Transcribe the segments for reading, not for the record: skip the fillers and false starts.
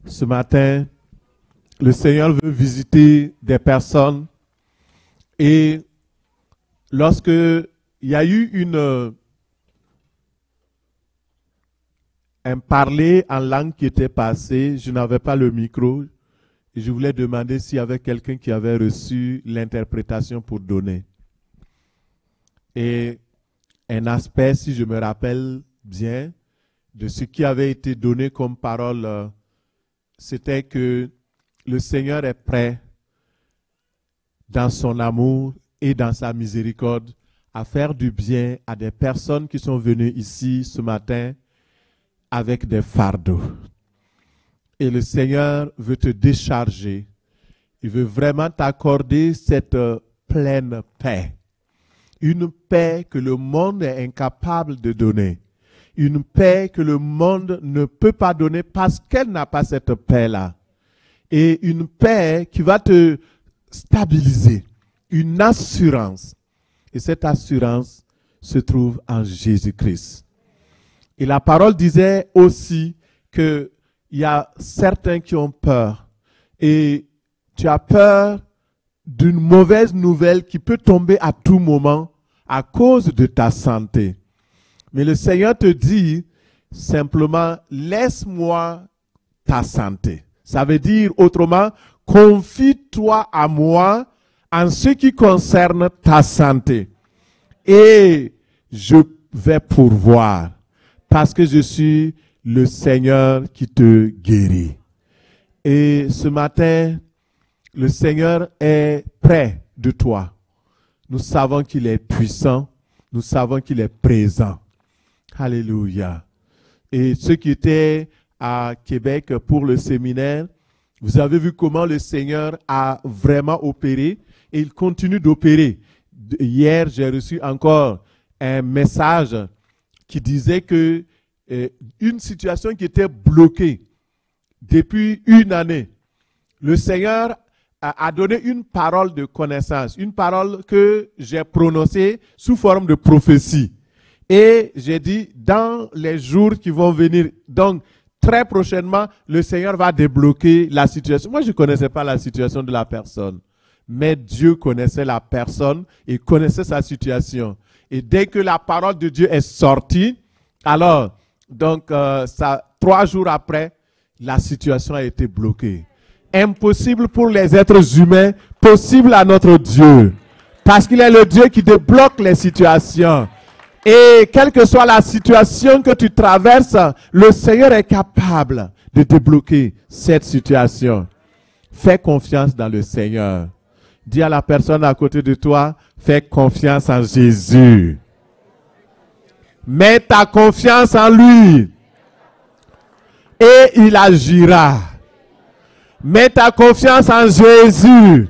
Ce matin, le Seigneur veut visiter des personnes et lorsque il y a eu un parler en langue qui était passé, je n'avais pas le micro et je voulais demander s'il y avait quelqu'un qui avait reçu l'interprétation pour donner. Et un aspect, si je me rappelle bien, de ce qui avait été donné comme parole, c'était que le Seigneur est prêt, dans son amour et dans sa miséricorde, à faire du bien à des personnes qui sont venues ici ce matin avec des fardeaux. Et le Seigneur veut te décharger. Il veut vraiment t'accorder cette pleine paix. Une paix que le monde est incapable de donner. Une paix que le monde ne peut pas donner parce qu'elle n'a pas cette paix-là. Et une paix qui va te stabiliser. Une assurance. Et cette assurance se trouve en Jésus-Christ. Et la parole disait aussi qu'il y a certains qui ont peur. Et tu as peur d'une mauvaise nouvelle qui peut tomber à tout moment à cause de ta santé. Mais le Seigneur te dit simplement, laisse-moi ta santé. Ça veut dire autrement, confie-toi à moi en ce qui concerne ta santé. Et je vais pourvoir parce que je suis le Seigneur qui te guérit. Et ce matin, le Seigneur est près de toi. Nous savons qu'il est puissant. Nous savons qu'il est présent. Alléluia. Et ceux qui étaient à Québec pour le séminaire, vous avez vu comment le Seigneur a vraiment opéré et il continue d'opérer. Hier, j'ai reçu encore un message qui disait que une situation qui était bloquée depuis une année, le Seigneur a donné une parole de connaissance, une parole que j'ai prononcée sous forme de prophétie. Et j'ai dit, dans les jours qui vont venir, donc très prochainement, le Seigneur va débloquer la situation. Moi, je ne connaissais pas la situation de la personne, mais Dieu connaissait la personne et connaissait sa situation. Et dès que la parole de Dieu est sortie, alors, donc, 3 jours après, la situation a été bloquée. Impossible pour les êtres humains, possible à notre Dieu. Parce qu'il est le Dieu qui débloque les situations. Et quelle que soit la situation que tu traverses, le Seigneur est capable de débloquer cette situation. Fais confiance dans le Seigneur. Dis à la personne à côté de toi, fais confiance en Jésus. Mets ta confiance en lui. Et il agira. Mets ta confiance en Jésus.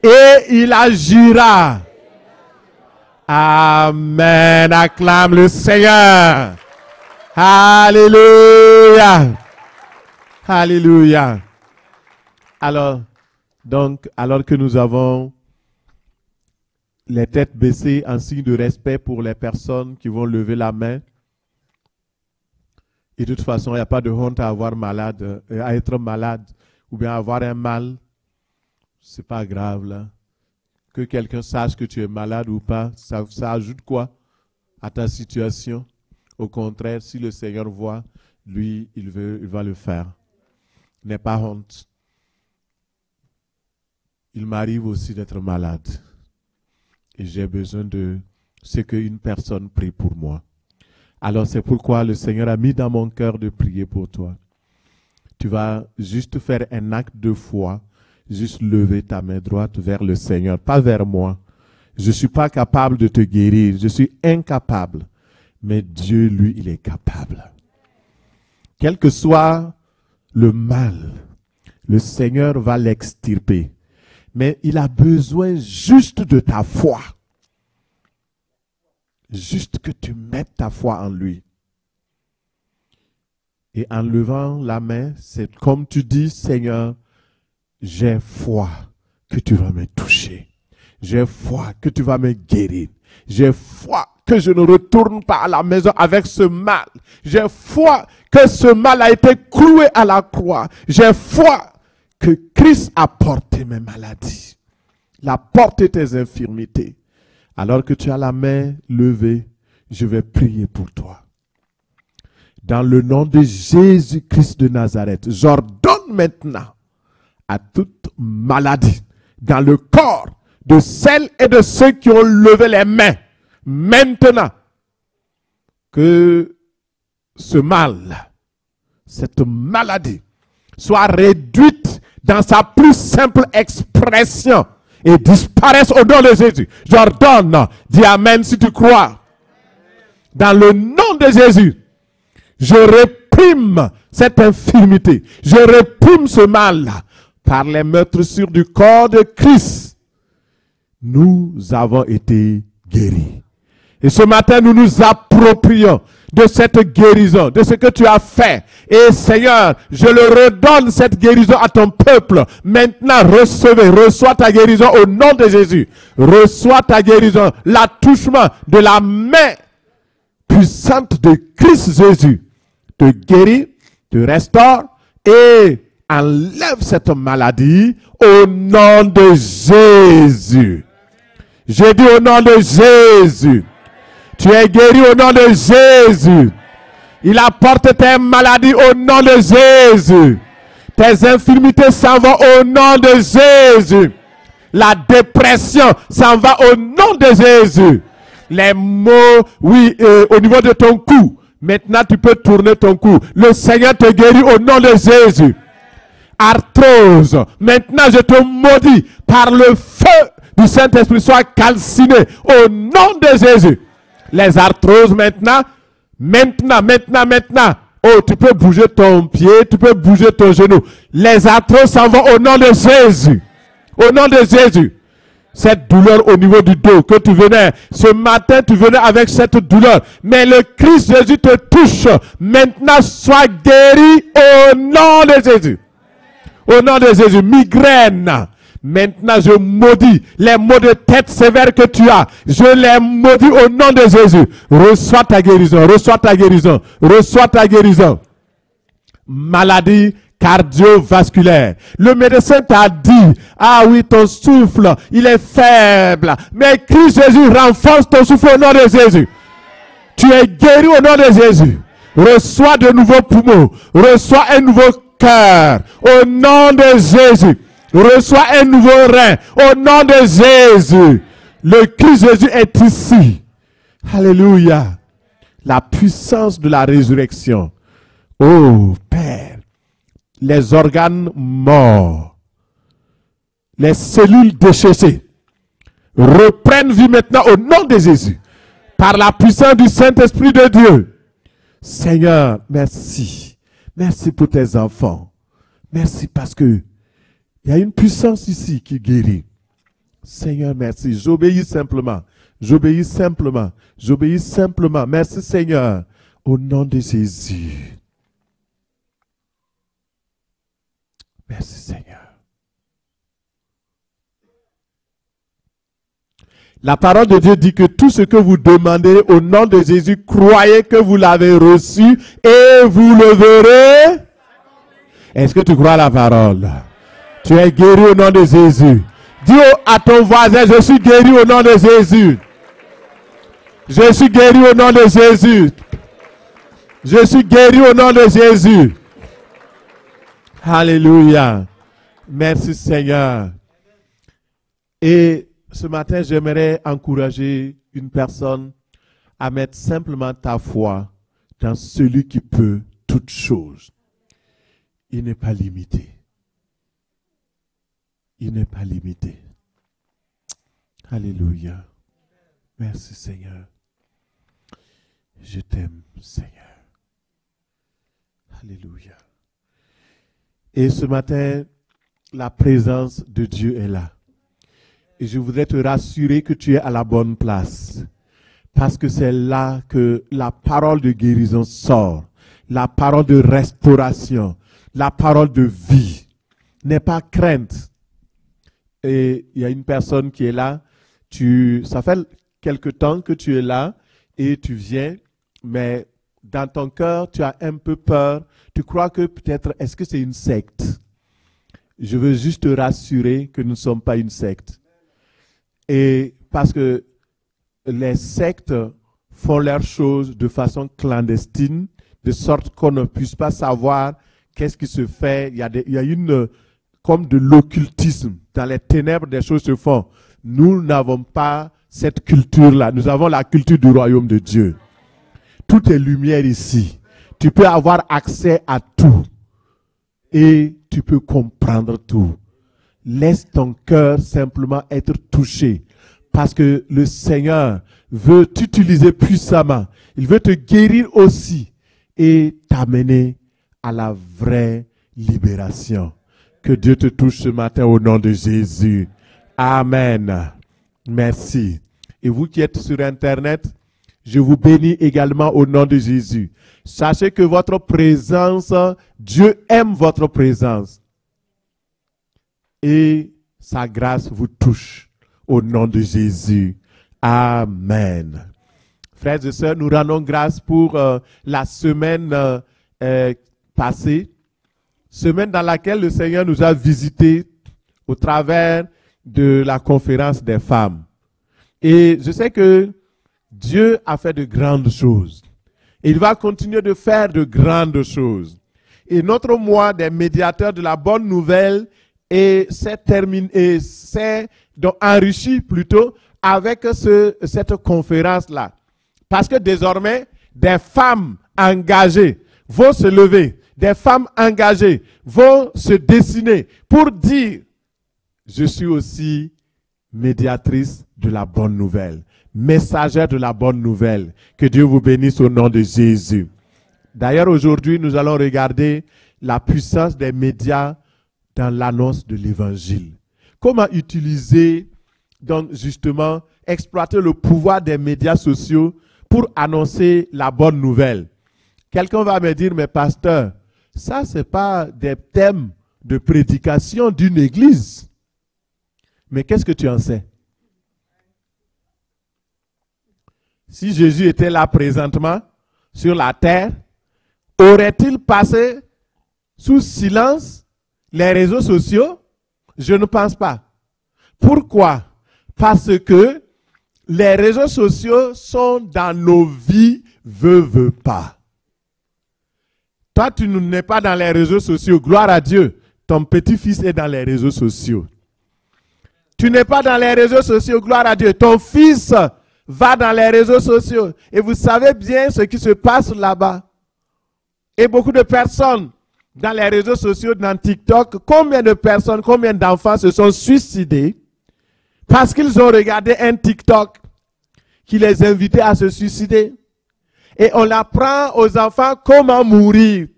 Et il agira. Amen. Acclame le Seigneur. Alléluia. Alléluia. Alors que nous avons les têtes baissées en signe de respect pour les personnes qui vont lever la main, et de toute façon, il n'y a pas de honte à à être malade ou bien avoir un mal. C'est pas grave là. Que quelqu'un sache que tu es malade ou pas, ça ajoute quoi à ta situation? Au contraire, si le Seigneur voit, lui, il va le faire. N'aie pas honte. Il m'arrive aussi d'être malade. Et j'ai besoin de ce qu'une personne prie pour moi. Alors c'est pourquoi le Seigneur a mis dans mon cœur de prier pour toi. Tu vas juste faire un acte de foi, juste lever ta main droite vers le Seigneur, pas vers moi. Je ne suis pas capable de te guérir, je suis incapable. Mais Dieu, lui, il est capable. Quel que soit le mal, le Seigneur va l'extirper. Mais il a besoin juste de ta foi. Juste que tu mettes ta foi en lui. Et en levant la main, c'est comme tu dis, Seigneur, j'ai foi que tu vas me toucher. J'ai foi que tu vas me guérir. J'ai foi que je ne retourne pas à la maison avec ce mal. J'ai foi que ce mal a été cloué à la croix. J'ai foi que Christ a porté mes maladies. Il a porté tes infirmités. Alors que tu as la main levée, je vais prier pour toi. Dans le nom de Jésus-Christ de Nazareth, j'ordonne maintenant à toute maladie dans le corps de celles et de ceux qui ont levé les mains, maintenant, que ce mal, cette maladie, soit réduite dans sa plus simple expression et disparaisse au nom de Jésus. J'ordonne, dis Amen si tu crois. Dans le nom de Jésus, je réprime cette infirmité, je réprime ce mal par les meurtrissures du corps de Christ. Nous avons été guéris. Et ce matin, nous nous approprions de cette guérison, de ce que tu as fait. Et Seigneur, je le redonne cette guérison à ton peuple. Maintenant, reçois ta guérison au nom de Jésus. Reçois ta guérison, l'attouchement de la main puissante de Christ Jésus te guérit, te restaure et enlève cette maladie au nom de Jésus. J'ai dit au nom de Jésus. Tu es guéri au nom de Jésus. Il apporte tes maladies au nom de Jésus. Tes infirmités s'en vont au nom de Jésus. La dépression s'en va au nom de Jésus. Les maux, oui, au niveau de ton cou. Maintenant, tu peux tourner ton cou. Le Seigneur te guérit au nom de Jésus. Arthrose. Maintenant, je te maudis par le feu du Saint-Esprit. Sois calciné au nom de Jésus. Les arthroses maintenant. Oh, tu peux bouger ton pied, tu peux bouger ton genou. Les arthroses s'en vont au nom de Jésus. Au nom de Jésus. Cette douleur au niveau du dos que tu venais, ce matin tu venais avec cette douleur, mais le Christ Jésus te touche. Maintenant, sois guéri au nom de Jésus. Au nom de Jésus, migraine. Maintenant, je maudis les maux de tête sévères que tu as. Je les maudis au nom de Jésus. Reçois ta guérison, reçois ta guérison, reçois ta guérison. Maladie cardiovasculaire. Le médecin t'a dit, ah oui, ton souffle, il est faible. Mais Christ Jésus renforce ton souffle au nom de Jésus. Tu es guéri au nom de Jésus. Reçois de nouveaux poumons. Reçois un nouveau cœur. Au nom de Jésus. Reçois un nouveau rein. Au nom de Jésus. Le Christ Jésus est ici. Alléluia. La puissance de la résurrection. Oh Père. Les organes morts, les cellules déchaissées, reprennent vie maintenant au nom de Jésus, par la puissance du Saint-Esprit de Dieu. Seigneur, merci. Merci pour tes enfants. Merci parce que il y a une puissance ici qui guérit. Seigneur, merci. J'obéis simplement. J'obéis simplement. J'obéis simplement. Merci Seigneur. Au nom de Jésus. Merci Seigneur. La parole de Dieu dit que tout ce que vous demandez au nom de Jésus, croyez que vous l'avez reçu et vous le verrez. Est-ce que tu crois à la parole? Tu es guéri au nom de Jésus. Dis à ton voisin, je suis guéri au nom de Jésus. Je suis guéri au nom de Jésus. Je suis guéri au nom de Jésus. Alléluia. Merci Seigneur. Et ce matin, j'aimerais encourager une personne à mettre simplement ta foi dans celui qui peut toutes choses. Il n'est pas limité. Il n'est pas limité. Alléluia. Merci Seigneur. Je t'aime Seigneur. Alléluia. Et ce matin, la présence de Dieu est là. Et je voudrais te rassurer que tu es à la bonne place. Parce que c'est là que la parole de guérison sort. La parole de restauration. La parole de vie. N'aie pas crainte. Et il y a une personne qui est là. Ça fait quelque temps que tu es là et tu viens, mais dans ton cœur, tu as un peu peur. Tu crois que peut-être, est-ce que c'est une secte? Je veux juste te rassurer que nous ne sommes pas une secte. Et parce que les sectes font leurs choses de façon clandestine, de sorte qu'on ne puisse pas savoir qu'est-ce qui se fait. Il y a une, comme de l'occultisme. Dans les ténèbres, des choses se font. Nous n'avons pas cette culture-là. Nous avons la culture du royaume de Dieu. Tout est lumière ici. Tu peux avoir accès à tout. Et tu peux comprendre tout. Laisse ton cœur simplement être touché. Parce que le Seigneur veut t'utiliser puissamment. Il veut te guérir aussi et t'amener à la vraie libération. Que Dieu te touche ce matin au nom de Jésus. Amen. Merci. Et vous qui êtes sur Internet, je vous bénis également au nom de Jésus. Sachez que votre présence, Dieu aime votre présence. Et sa grâce vous touche au nom de Jésus. Amen. Frères et sœurs, nous rendons grâce pour la semaine passée. Semaine dans laquelle le Seigneur nous a visités au travers de la conférence des femmes. Et je sais que Dieu a fait de grandes choses. Il va continuer de faire de grandes choses. Et notre mois des médiateurs de la bonne nouvelle s'est donc enrichi plutôt avec cette conférence-là. Parce que désormais, des femmes engagées vont se lever. Des femmes engagées vont se dessiner pour dire, je suis aussi médiatrice de la bonne nouvelle, messagère de la bonne nouvelle. Que Dieu vous bénisse au nom de Jésus. D'ailleurs, aujourd'hui, nous allons regarder la puissance des médias dans l'annonce de l'évangile. Comment utiliser, donc justement, exploiter le pouvoir des médias sociaux pour annoncer la bonne nouvelle. Quelqu'un va me dire, mais pasteur, ça, ce n'est pas des thèmes de prédication d'une église. Mais qu'est-ce que tu en sais? Si Jésus était là présentement, sur la terre, aurait-il passé sous silence les réseaux sociaux? Je ne pense pas. Pourquoi? Parce que les réseaux sociaux sont dans nos vies, veut pas. Toi, tu n'es pas dans les réseaux sociaux. Gloire à Dieu. Ton petit-fils est dans les réseaux sociaux. Tu n'es pas dans les réseaux sociaux. Gloire à Dieu. Ton fils va dans les réseaux sociaux. Et vous savez bien ce qui se passe là-bas. Et beaucoup de personnes dans les réseaux sociaux, dans TikTok, combien de personnes, combien d'enfants se sont suicidés parce qu'ils ont regardé un TikTok qui les invitait à se suicider. Et on apprend aux enfants comment mourir,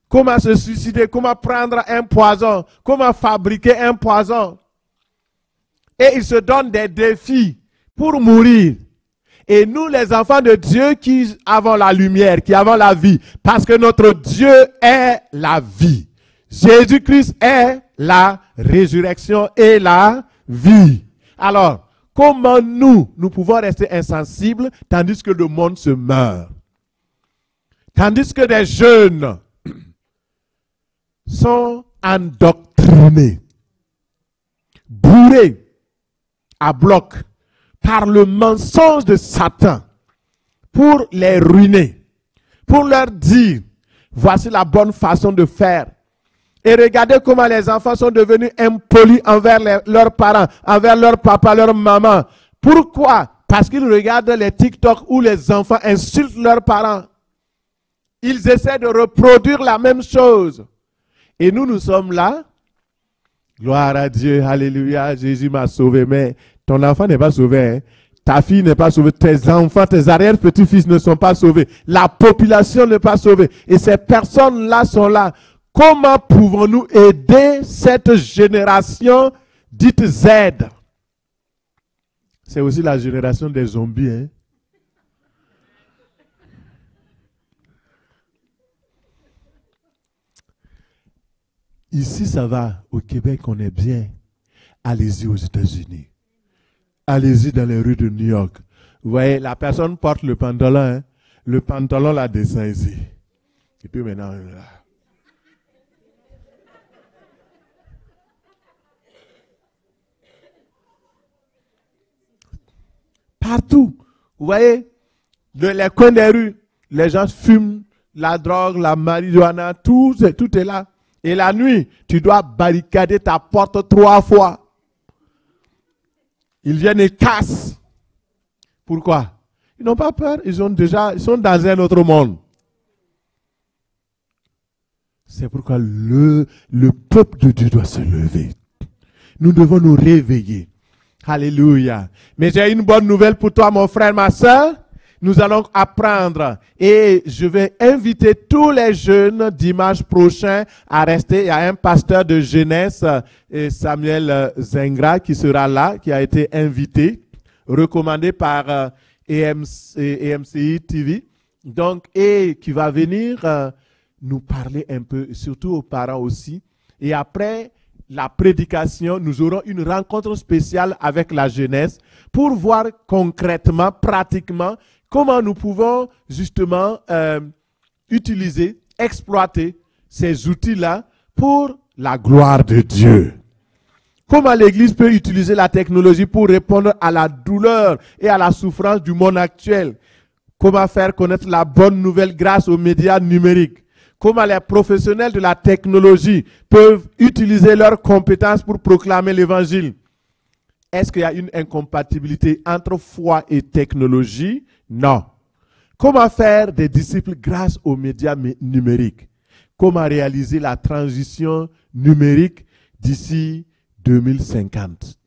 comment se suicider, comment prendre un poison, comment fabriquer un poison. Et ils se donnent des défis pour mourir. Et nous, les enfants de Dieu qui avons la lumière, qui avons la vie, parce que notre Dieu est la vie. Jésus-Christ est la résurrection et la vie. Alors, comment nous pouvons rester insensibles tandis que le monde se meurt? Tandis que des jeunes sont endoctrinés, bourrés à bloc par le mensonge de Satan pour les ruiner, pour leur dire, voici la bonne façon de faire. Et regardez comment les enfants sont devenus impolis envers leurs parents, envers leur papa, leur maman. Pourquoi? Parce qu'ils regardent les TikTok où les enfants insultent leurs parents. Ils essaient de reproduire la même chose. Et nous sommes là. Gloire à Dieu, alléluia, Jésus m'a sauvé. Mais ton enfant n'est pas sauvé, hein? Ta fille n'est pas sauvée, tes enfants, tes arrière-petits-fils ne sont pas sauvés. La population n'est pas sauvée. Et ces personnes-là sont là. Comment pouvons-nous aider cette génération dite Z? C'est aussi la génération des zombies. Hein? Ici, ça va. Au Québec, on est bien. Allez-y aux États-Unis. Allez-y dans les rues de New York. Vous voyez, la personne porte le pantalon. Hein? le pantalon là descend ici. Et puis maintenant, là. Partout, vous voyez, les coins des rues, les gens fument la drogue, la marijuana, tout est là. Et la nuit, tu dois barricader ta porte 3 fois. Ils viennent et cassent. Pourquoi? Ils n'ont pas peur, ils sont dans un autre monde. C'est pourquoi le peuple de Dieu doit se lever. Nous devons nous réveiller. Alléluia. Mais j'ai une bonne nouvelle pour toi, mon frère, ma soeur. Nous allons apprendre et je vais inviter tous les jeunes dimanche prochain à rester. Il y a un pasteur de jeunesse, Samuel Zengra, qui sera là, qui a été invité, recommandé par EMCI TV. Donc, et qui va venir nous parler un peu, surtout aux parents aussi. Et après la prédication, nous aurons une rencontre spéciale avec la jeunesse pour voir concrètement, pratiquement, comment nous pouvons justement utiliser, exploiter ces outils-là pour la gloire de Dieu. Comment l'Église peut utiliser la technologie pour répondre à la douleur et à la souffrance du monde actuel. Comment faire connaître la bonne nouvelle grâce aux médias numériques. Comment les professionnels de la technologie peuvent utiliser leurs compétences pour proclamer l'évangile. Est-ce qu'il y a une incompatibilité entre foi et technologie? Non. Comment faire des disciples grâce aux médias numériques? Comment réaliser la transition numérique d'ici 2050?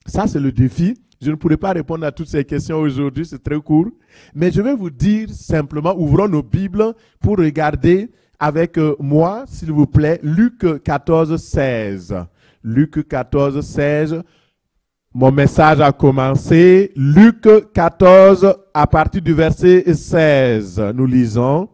Ça, c'est le défi. Je ne pourrai pas répondre à toutes ces questions aujourd'hui, c'est très court. Mais je vais vous dire simplement, ouvrons nos Bibles pour regarder avec moi, s'il vous plaît, Luc 14, 16. Luc 14, 16. Mon message a commencé. Luc 14, à partir du verset 16. Nous lisons.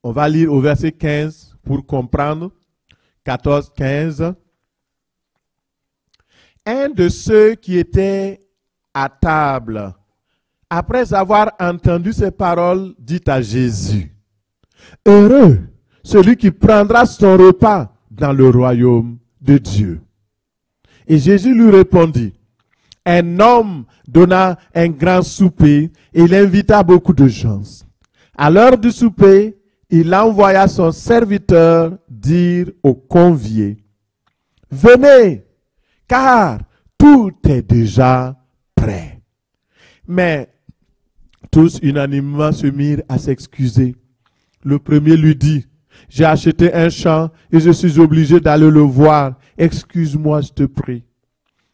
On va lire au verset 15 pour comprendre. 14, 15. Un de ceux qui étaient à table, après avoir entendu ces paroles, dit à Jésus, « Heureux celui qui prendra son repas dans le royaume de Dieu. » Et Jésus lui répondit, « Un homme donna un grand souper et il invita beaucoup de gens. À l'heure du souper, il envoya son serviteur dire aux conviés, « Venez, car tout est déjà prêt. » Mais tous unanimement se mirent à s'excuser. Le premier lui dit, « J'ai acheté un champ et je suis obligé d'aller le voir. Excuse-moi, je te prie. »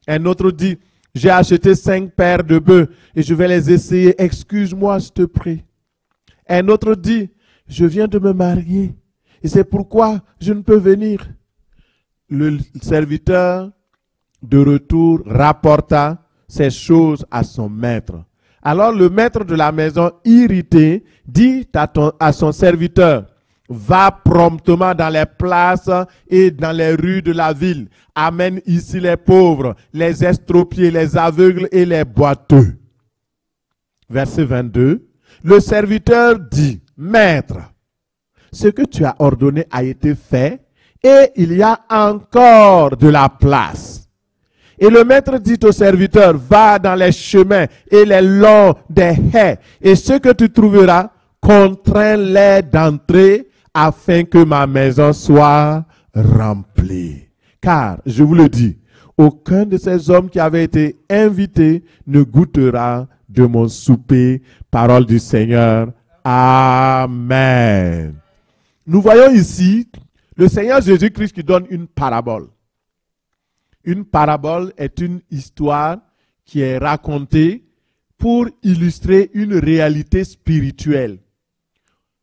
Un autre dit, « J'ai acheté 5 paires de bœufs et je vais les essayer. Excuse-moi, je te prie. » Un autre dit, « Je viens de me marier et c'est pourquoi je ne peux venir. » Le serviteur de retour rapporta ces choses à son maître. Alors le maître de la maison, irrité, dit à son serviteur, « Va promptement dans les places et dans les rues de la ville. Amène ici les pauvres, les estropiés, les aveugles et les boiteux. » Verset 22. Le serviteur dit, « Maître, ce que tu as ordonné a été fait et il y a encore de la place. » Et le maître dit au serviteur, va dans les chemins et les longs des haies, et ce que tu trouveras, contrains-les d'entrer, afin que ma maison soit remplie. Car, je vous le dis, aucun de ces hommes qui avaient été invités ne goûtera de mon souper. Parole du Seigneur. Amen. Nous voyons ici le Seigneur Jésus-Christ qui donne une parabole. Une parabole est une histoire qui est racontée pour illustrer une réalité spirituelle.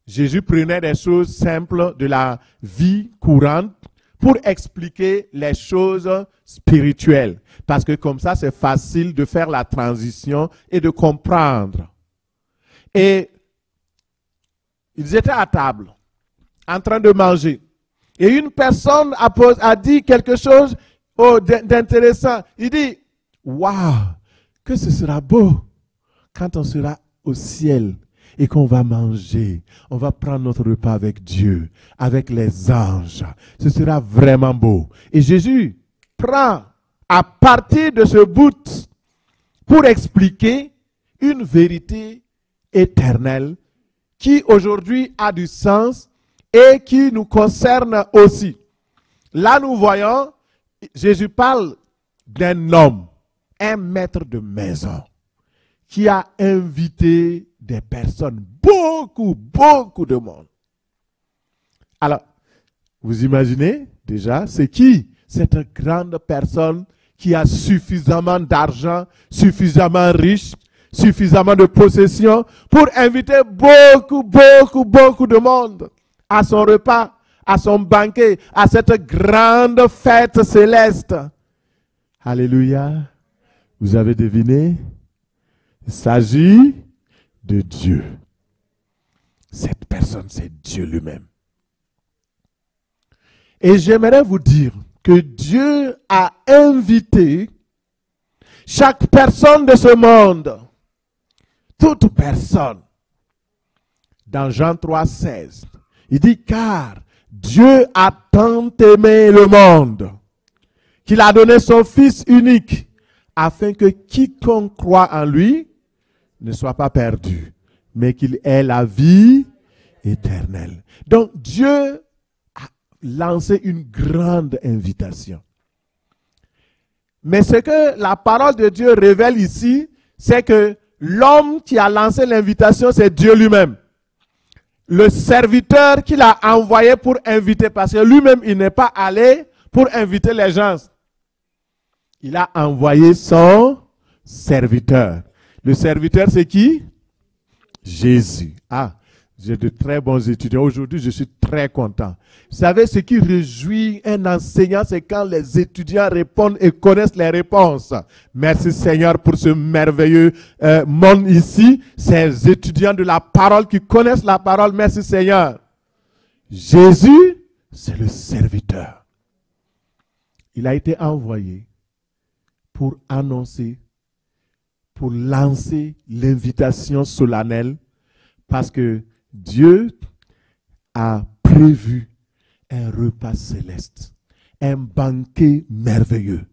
Jésus prenait des choses simples de la vie courante pour expliquer les choses spirituelles. Parce que comme ça, c'est facile de faire la transition et de comprendre. Et ils étaient à table, en train de manger. Et une personne a dit quelque chose oh, d'intéressant. Il dit, waouh, que ce sera beau quand on sera au ciel et qu'on va manger. On va prendre notre repas avec Dieu, avec les anges. Ce sera vraiment beau. Et Jésus prend à partir de ce bout pour expliquer une vérité éternelle qui aujourd'hui a du sens et qui nous concerne aussi. Là, nous voyons, Jésus parle d'un homme, un maître de maison, qui a invité des personnes, beaucoup de monde. Alors, vous imaginez déjà, c'est qui cette grande personne qui a suffisamment d'argent, suffisamment riche, suffisamment de possessions pour inviter beaucoup de monde à son repas, à son banquet, à cette grande fête céleste. Alléluia. Vous avez deviné? Il s'agit de Dieu. Cette personne, c'est Dieu lui-même. Et j'aimerais vous dire que Dieu a invité chaque personne de ce monde, toute personne. Dans Jean 3,16, il dit, car Dieu a tant aimé le monde qu'il a donné son Fils unique, afin que quiconque croit en lui ne soit pas perdu, mais qu'il ait la vie éternelle. Donc Dieu a lancé une grande invitation. Mais ce que la parole de Dieu révèle ici, c'est que l'homme qui a lancé l'invitation, c'est Dieu lui-même. Le serviteur qu'il a envoyé pour inviter, parce que lui-même, il n'est pas allé pour inviter les gens. Il a envoyé son serviteur. Le serviteur, c'est qui? Jésus. Ah, j'ai de très bons étudiants. Aujourd'hui, je suis très content. Vous savez, ce qui réjouit un enseignant, c'est quand les étudiants répondent et connaissent les réponses. Merci Seigneur pour ce merveilleux monde ici. Ces étudiants de la parole qui connaissent la parole. Merci Seigneur. Jésus, c'est le serviteur. Il a été envoyé pour annoncer, pour lancer l'invitation solennelle, parce que Dieu a prévu un repas céleste, un banquet merveilleux.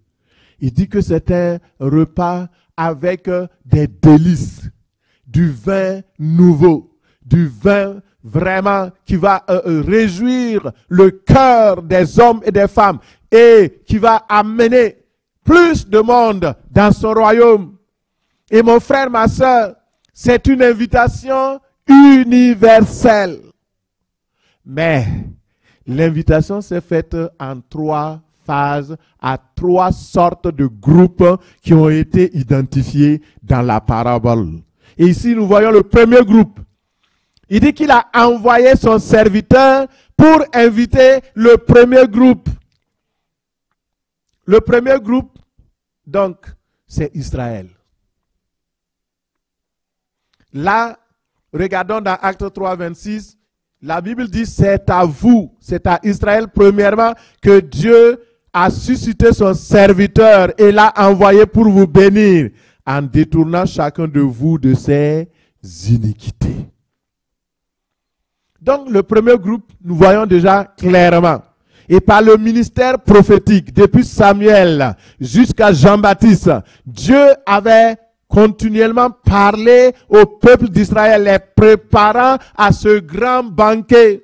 Il dit que c'est un repas avec des délices, du vin nouveau, du vin vraiment qui va réjouir le cœur des hommes et des femmes et qui va amener plus de monde dans son royaume. Et mon frère, ma soeur, c'est une invitation universelle. Mais l'invitation s'est faite en 3 phases, à 3 sortes de groupes qui ont été identifiés dans la parabole. Et ici, nous voyons le premier groupe. Il dit qu'il a envoyé son serviteur pour inviter le premier groupe. Le premier groupe, donc, c'est Israël. Là, regardons dans Actes 3, 26, la Bible dit, c'est à vous, c'est à Israël premièrement que Dieu a suscité son serviteur et l'a envoyé pour vous bénir en détournant chacun de vous de ses iniquités. Donc le premier groupe, nous voyons déjà clairement. Et par le ministère prophétique, depuis Samuel jusqu'à Jean-Baptiste, Dieu avait continuellement parlé au peuple d'Israël, les préparant à ce grand banquet.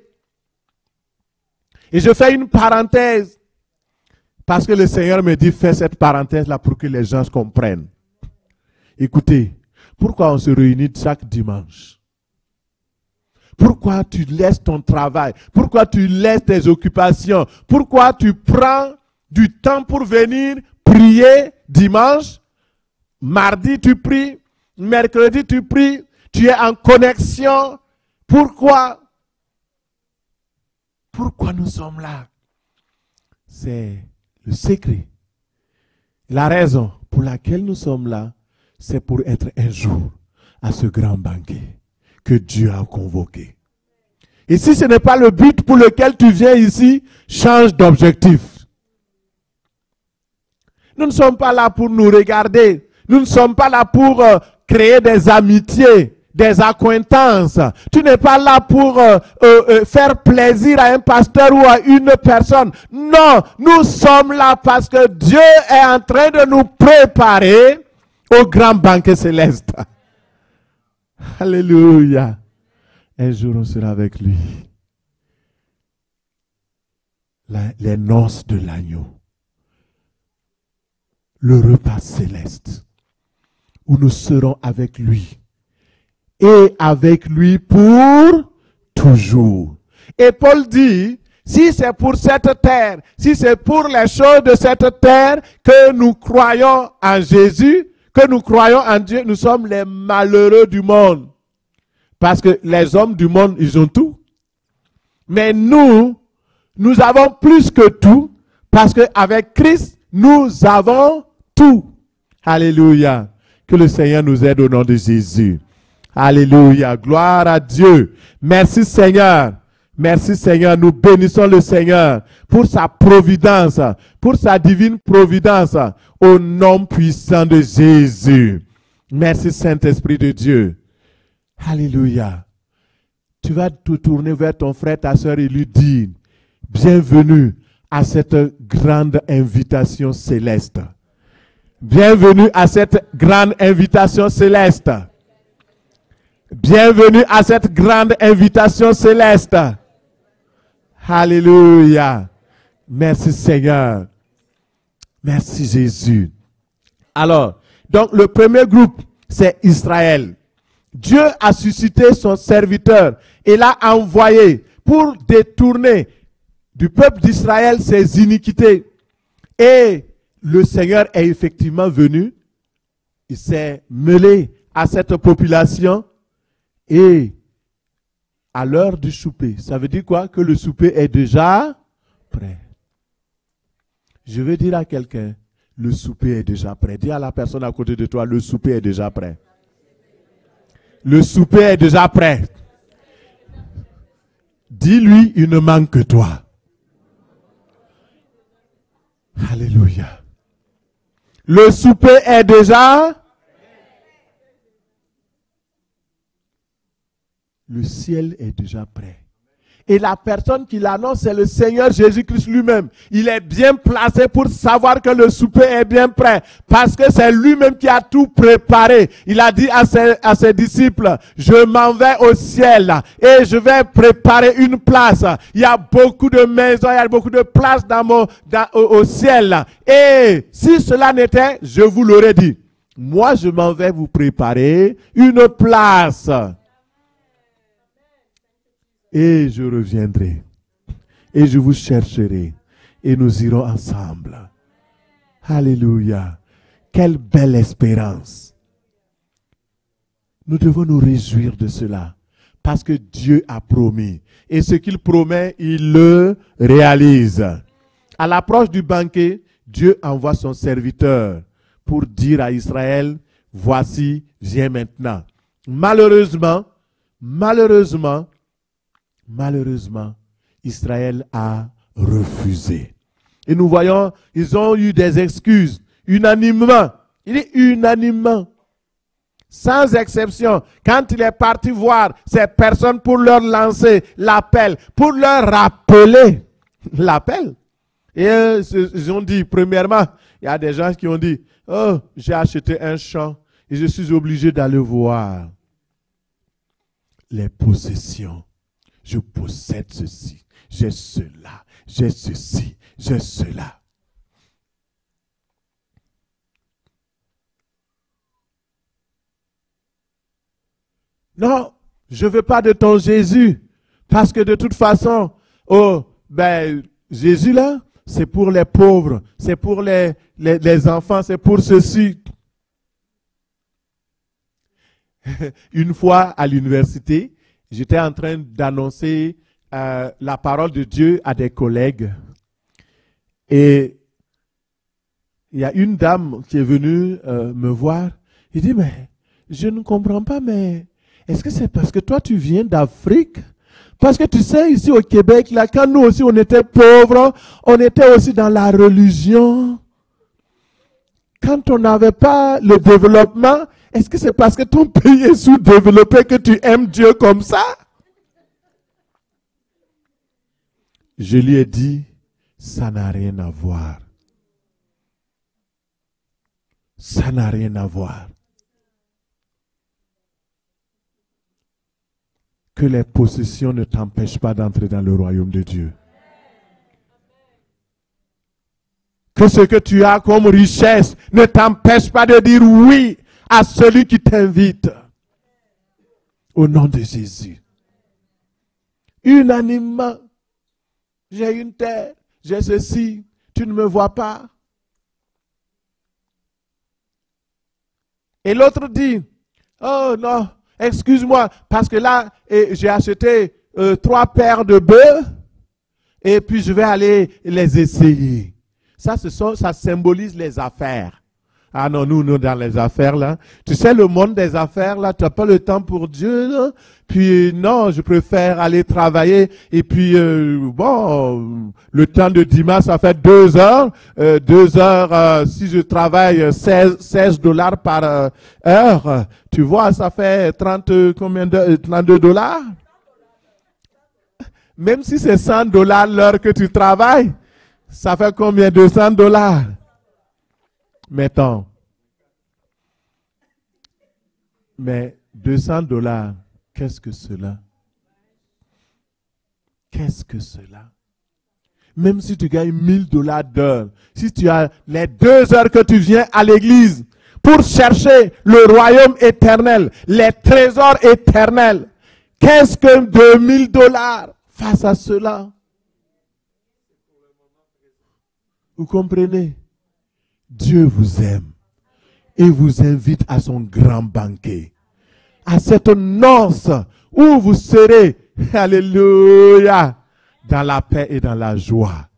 Et je fais une parenthèse, parce que le Seigneur me dit, fais cette parenthèse-là pour que les gens comprennent. Écoutez, pourquoi on se réunit chaque dimanche? Pourquoi tu laisses ton travail? Pourquoi tu laisses tes occupations? Pourquoi tu prends du temps pour venir prier dimanche? Mardi, tu pries. Mercredi, tu pries. Tu es en connexion. Pourquoi? Pourquoi nous sommes là? C'est le secret. La raison pour laquelle nous sommes là, c'est pour être un jour à ce grand banquet que Dieu a convoqué. Et si ce n'est pas le but pour lequel tu viens ici, change d'objectif. Nous ne sommes pas là pour nous regarder. Nous ne sommes pas là pour créer des amitiés, des accointances. Tu n'es pas là pour faire plaisir à un pasteur ou à une personne. Non, nous sommes là parce que Dieu est en train de nous préparer au grand banquet céleste. Alléluia. Un jour, on sera avec lui. Les noces de l'agneau. Le repas céleste. Où nous serons avec lui. Et avec lui pour toujours. Et Paul dit, si c'est pour cette terre, si c'est pour les choses de cette terre que nous croyons en Jésus, que nous croyons en Dieu, nous sommes les malheureux du monde. Parce que les hommes du monde, ils ont tout. Mais nous avons plus que tout, parce qu'avec Christ, nous avons tout. Alléluia. Que le Seigneur nous aide au nom de Jésus. Alléluia. Gloire à Dieu. Merci Seigneur. Merci Seigneur. Nous bénissons le Seigneur pour sa providence, pour sa divine providence, au nom puissant de Jésus. Merci Saint-Esprit de Dieu. Alléluia. Tu vas te tourner vers ton frère, ta soeur et lui dire, bienvenue à cette grande invitation céleste. Bienvenue à cette grande invitation céleste. Bienvenue à cette grande invitation céleste. Alléluia. Merci Seigneur. Merci Jésus. Alors, donc le premier groupe, c'est Israël. Dieu a suscité son serviteur et l'a envoyé pour détourner du peuple d'Israël ses iniquités. Et le Seigneur est effectivement venu. Il s'est mêlé à cette population. Et à l'heure du souper, ça veut dire quoi? Que le souper est déjà prêt. Je veux dire à quelqu'un, le souper est déjà prêt. Dis à la personne à côté de toi, le souper est déjà prêt. Le souper est déjà prêt. Dis-lui, il ne manque que toi. Alléluia. Le souper est déjà prêt. Le ciel est déjà prêt. Et la personne qui l'annonce, c'est le Seigneur Jésus-Christ lui-même. Il est bien placé pour savoir que le souper est bien prêt. Parce que c'est lui-même qui a tout préparé. Il a dit à ses disciples, je m'en vais au ciel et je vais préparer une place. Il y a beaucoup de maisons, il y a beaucoup de places au ciel. Et si cela n'était, je vous l'aurais dit. Moi, je m'en vais vous préparer une place. Et je reviendrai. Et je vous chercherai. Et nous irons ensemble. Alléluia. Quelle belle espérance. Nous devons nous réjouir de cela. Parce que Dieu a promis. Et ce qu'il promet, il le réalise. À l'approche du banquet, Dieu envoie son serviteur pour dire à Israël, voici, viens maintenant. Malheureusement, Israël a refusé. Et nous voyons, ils ont eu des excuses, unanimement. Il est unanimement, sans exception. Quand il est parti voir ces personnes pour leur lancer l'appel, pour leur rappeler l'appel. Et ils ont dit, premièrement, il y a des gens qui ont dit, oh, j'ai acheté un champ et je suis obligé d'aller voir les possessions. Je possède ceci, j'ai cela, j'ai ceci, j'ai cela. Non, je ne veux pas de ton Jésus. Parce que de toute façon, Jésus là, c'est pour les pauvres, c'est pour les enfants, c'est pour ceci. Une fois à l'université, j'étais en train d'annoncer la parole de Dieu à des collègues. Et il y a une dame qui est venue me voir. Il dit, mais je ne comprends pas, mais est-ce que c'est parce que toi tu viens d'Afrique? Parce que tu sais, ici au Québec, là, quand nous aussi on était pauvres, on était aussi dans la religion. Quand on n'avait pas le développement, est-ce que c'est parce que ton pays est sous-développé que tu aimes Dieu comme ça? Je lui ai dit, ça n'a rien à voir. Ça n'a rien à voir. Que les possessions ne t'empêchent pas d'entrer dans le royaume de Dieu. Que ce que tu as comme richesse ne t'empêche pas de dire oui à celui qui t'invite. Au nom de Jésus. Unanimement, j'ai une terre, j'ai ceci, tu ne me vois pas. Et l'autre dit, oh non, excuse-moi, parce que là, j'ai acheté 3 paires de bœufs et puis je vais aller les essayer. Ça symbolise les affaires. Ah non, nous, dans les affaires, là. Tu sais, le monde des affaires, là, tu n'as pas le temps pour Dieu, là. Puis, non, je préfère aller travailler. Et puis, bon, le temps de dimanche, ça fait 2 heures. 2 heures, si je travaille 16 dollars par heure, tu vois, ça fait 32 dollars. Même si c'est 100 dollars l'heure que tu travailles, ça fait combien? 200 dollars. Mettons. Mais 200 dollars, qu'est-ce que cela? Qu'est-ce que cela? Même si tu gagnes 1000 dollars d'heure, si tu as les 2 heures que tu viens à l'église pour chercher le royaume éternel, les trésors éternels, qu'est-ce que 2000 dollars face à cela? Vous comprenez? Dieu vous aime et vous invite à son grand banquet, à cette noce où vous serez, alléluia, dans la paix et dans la joie.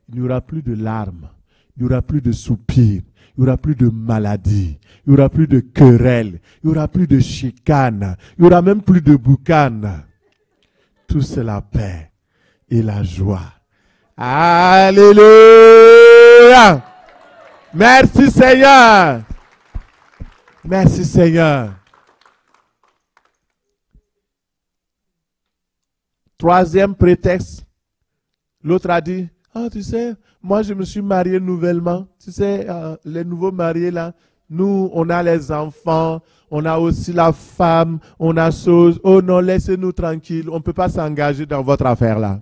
Il n'y aura plus de larmes, il n'y aura plus de soupirs, il n'y aura plus de maladies, il n'y aura plus de querelles, il n'y aura plus de chicanes, il n'y aura même plus de boucanes. Tout c'est la paix et la joie. Alléluia! Merci Seigneur. Merci Seigneur. 3e prétexte. L'autre a dit, ah tu sais, moi je me suis marié nouvellement. Tu sais, les nouveaux mariés là, nous on a les enfants, on a aussi la femme, on a chose. Oh non, laissez-nous tranquilles, on ne peut pas s'engager dans votre affaire là.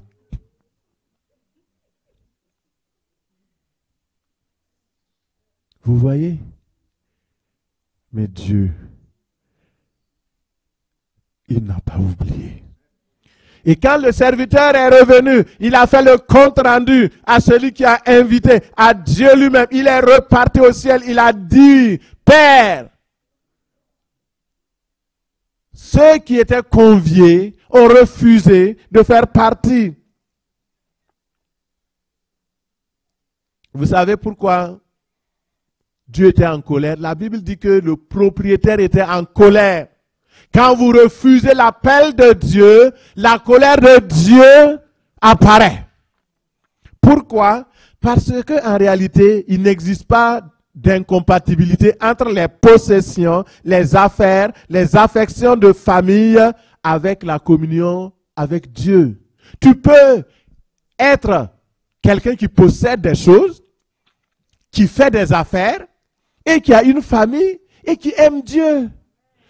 Vous voyez? Mais Dieu, il n'a pas oublié. Et quand le serviteur est revenu, il a fait le compte rendu à celui qui a invité, à Dieu lui-même. Il est reparti au ciel, il a dit, Père, ceux qui étaient conviés ont refusé de faire partie. Vous savez pourquoi Dieu était en colère? La Bible dit que le propriétaire était en colère. Quand vous refusez l'appel de Dieu, la colère de Dieu apparaît. Pourquoi? Parce qu'en réalité, il n'existe pas d'incompatibilité entre les possessions, les affaires, les affections de famille avec la communion avec Dieu. Tu peux être quelqu'un qui possède des choses, qui fait des affaires, et qui a une famille, et qui aime Dieu.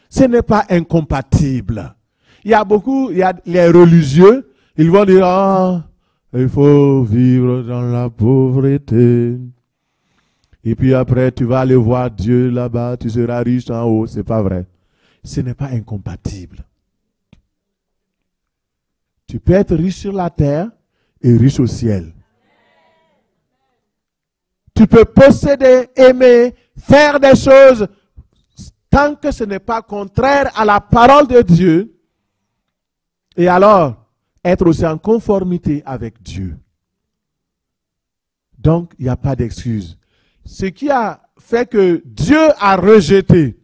Ce n'est pas incompatible. Il y a les religieux, ils vont dire, ah, il faut vivre dans la pauvreté. Et puis après, tu vas aller voir Dieu là-bas, tu seras riche en haut. C'est pas vrai. Ce n'est pas incompatible. Tu peux être riche sur la terre et riche au ciel. Tu peux posséder, aimer, faire des choses tant que ce n'est pas contraire à la parole de Dieu. Et alors, être aussi en conformité avec Dieu. Donc, il n'y a pas d'excuse. Ce qui a fait que Dieu a rejeté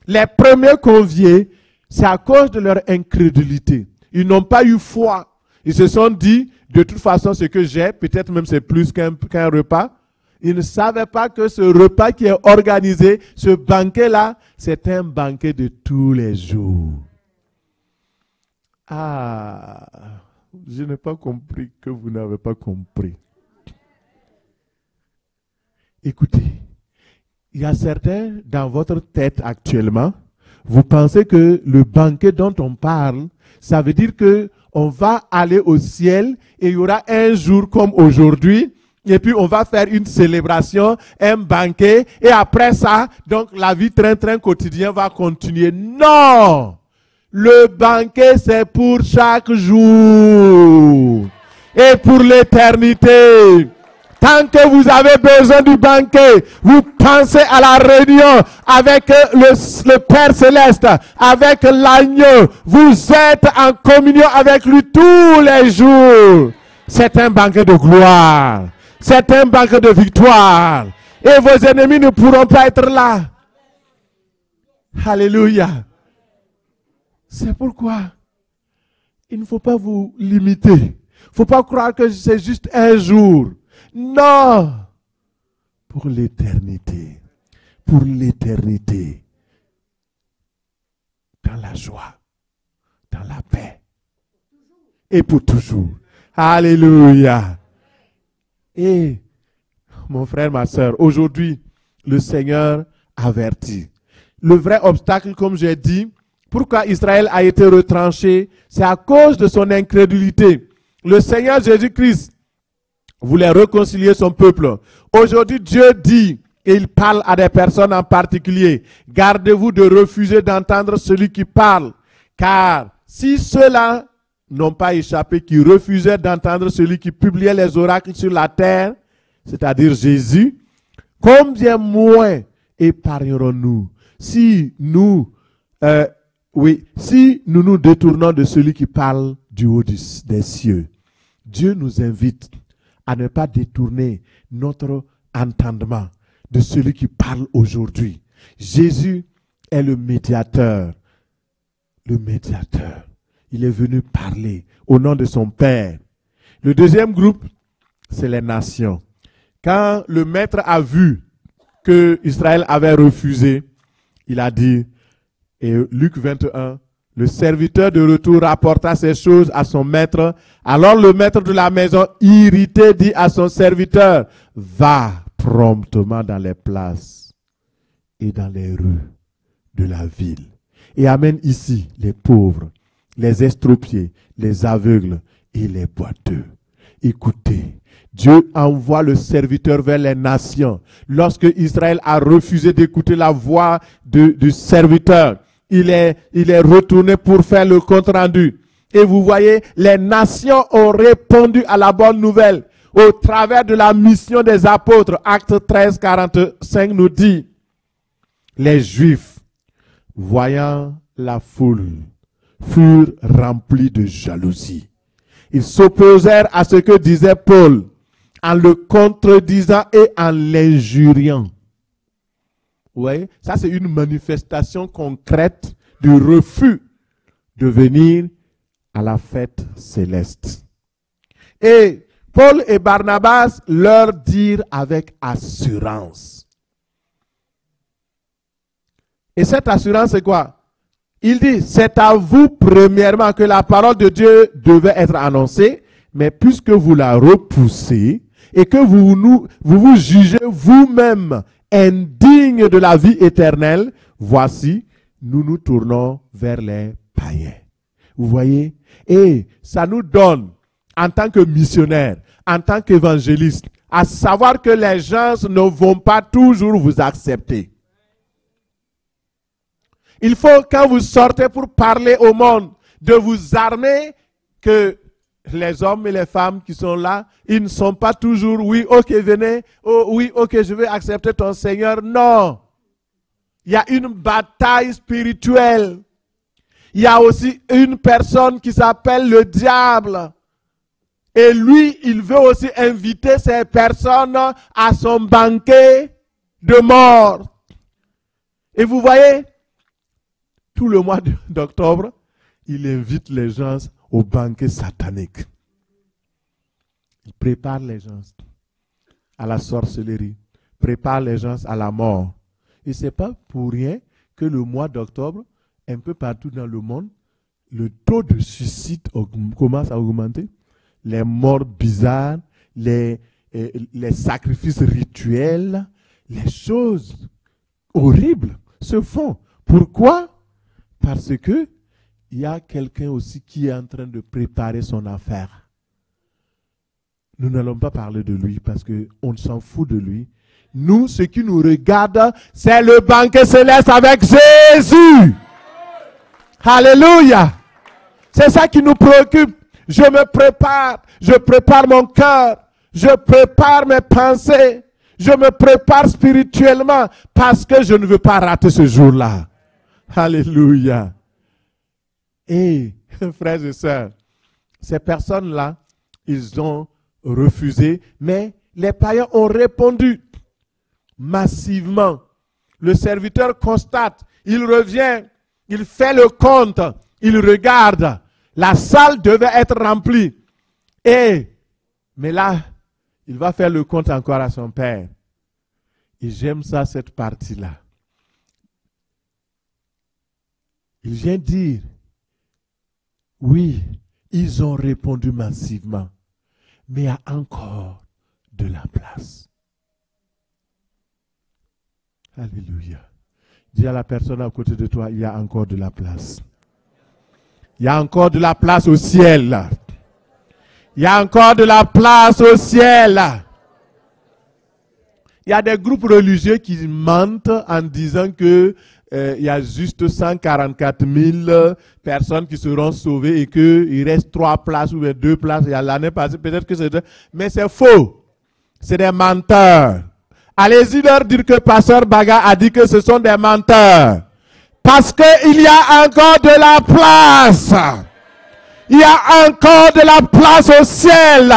les premiers conviés, c'est à cause de leur incrédulité. Ils n'ont pas eu foi. Ils se sont dit, de toute façon, ce que j'ai, peut-être même c'est plus qu'un repas. Ils ne savaient pas que ce repas qui est organisé, ce banquet-là, c'est un banquet de tous les jours. Ah, je n'ai pas compris que vous n'avez pas compris. Écoutez, il y a certains dans votre tête actuellement, vous pensez que le banquet dont on parle, ça veut dire que on va aller au ciel et il y aura un jour comme aujourd'hui, et puis on va faire une célébration, un banquet, et après ça, donc la vie train-train quotidien va continuer. Non! Le banquet, c'est pour chaque jour et pour l'éternité. Tant que vous avez besoin du banquet, vous pensez à la réunion avec le Père Céleste, avec l'agneau. Vous êtes en communion avec lui tous les jours. C'est un banquet de gloire. C'est un banquet de victoire. Et vos ennemis ne pourront pas être là. Alléluia. C'est pourquoi il ne faut pas vous limiter. Il ne faut pas croire que c'est juste un jour. Non, pour l'éternité, pour l'éternité, dans la joie, dans la paix, et pour toujours. Alléluia. Et mon frère, ma soeur, aujourd'hui, le Seigneur avertit. Le vrai obstacle, comme j'ai dit, pourquoi Israël a été retranché, c'est à cause de son incrédulité. Le Seigneur Jésus-Christ voulait réconcilier son peuple. Aujourd'hui, Dieu dit, et il parle à des personnes en particulier, gardez-vous de refuser d'entendre celui qui parle, car si ceux-là n'ont pas échappé, qui refusaient d'entendre celui qui publiait les oracles sur la terre, c'est-à-dire Jésus, combien moins épargnerons-nous si nous nous détournons de celui qui parle du haut des cieux. Dieu nous invite à ne pas détourner notre entendement de celui qui parle aujourd'hui. Jésus est le médiateur. Le médiateur. Il est venu parler au nom de son Père. Le deuxième groupe, c'est les nations. Quand le maître a vu que Israël avait refusé, il a dit, et Luc 21, le serviteur de retour rapporta ces choses à son maître. Alors le maître de la maison, irrité, dit à son serviteur, va promptement dans les places et dans les rues de la ville et amène ici les pauvres, les estropiés, les aveugles et les boiteux. Écoutez, Dieu envoie le serviteur vers les nations. Lorsque Israël a refusé d'écouter la voix du serviteur, il est retourné pour faire le compte-rendu. Et vous voyez, les nations ont répondu à la bonne nouvelle au travers de la mission des apôtres. Acte 13, 45 nous dit, les Juifs, voyant la foule, furent remplis de jalousie. Ils s'opposèrent à ce que disait Paul, en le contredisant et en l'injuriant. Vous voyez, ça c'est une manifestation concrète du refus de venir à la fête céleste. Et Paul et Barnabas leur dirent avec assurance. Et cette assurance c'est quoi? Il dit, c'est à vous premièrement que la parole de Dieu devait être annoncée, mais puisque vous la repoussez et que vous vous jugez vous-même indigne de la vie éternelle, voici, nous nous tournons vers les païens. Vous voyez? Et ça nous donne, en tant que missionnaires, en tant qu'évangélistes, à savoir que les gens ne vont pas toujours vous accepter. Il faut, quand vous sortez pour parler au monde, de vous armer que les hommes et les femmes qui sont là, ils ne sont pas toujours, oui, ok, venez, oh, oui, ok, je vais accepter ton Seigneur. Non. Il y a une bataille spirituelle. Il y a aussi une personne qui s'appelle le diable. Et lui, il veut aussi inviter ces personnes à son banquet de mort. Et vous voyez, tout le mois d'octobre, il invite les gens au banquet satanique. Il prépare les gens à la sorcellerie, prépare les gens à la mort. Et ce n'est pas pour rien que le mois d'octobre, un peu partout dans le monde, le taux de suicide commence à augmenter. Les morts bizarres, les sacrifices rituels, les choses horribles se font. Pourquoi? Parce que il y a quelqu'un aussi qui est en train de préparer son affaire. Nous n'allons pas parler de lui parce qu'on s'en fout de lui. Nous, ce qui nous regarde, c'est le banquet céleste avec Jésus. Alléluia. C'est ça qui nous préoccupe. Je me prépare, je prépare mon cœur, je prépare mes pensées, je me prépare spirituellement parce que je ne veux pas rater ce jour-là. Alléluia. Et, frères et sœurs, ces personnes-là, ils ont refusé, mais les païens ont répondu massivement. Le serviteur constate, il revient, il fait le compte, il regarde. La salle devait être remplie. Mais là, il va faire le compte encore à son père. Et j'aime ça, cette partie-là. Il vient dire, oui, ils ont répondu massivement, mais il y a encore de la place. Alléluia. Dis à la personne à côté de toi, il y a encore de la place. Il y a encore de la place au ciel. Il y a encore de la place au ciel. Il y a des groupes religieux qui mentent en disant que il y a juste 144 000 personnes qui seront sauvées et qu'il reste 3 places ou 2 places. Il y a l'année passée, peut-être que c'est 2. Mais c'est faux. C'est des menteurs. Allez-y leur dire que Pasteur Baga a dit que ce sont des menteurs. Parce qu'il y a encore de la place. Il y a encore de la place au ciel.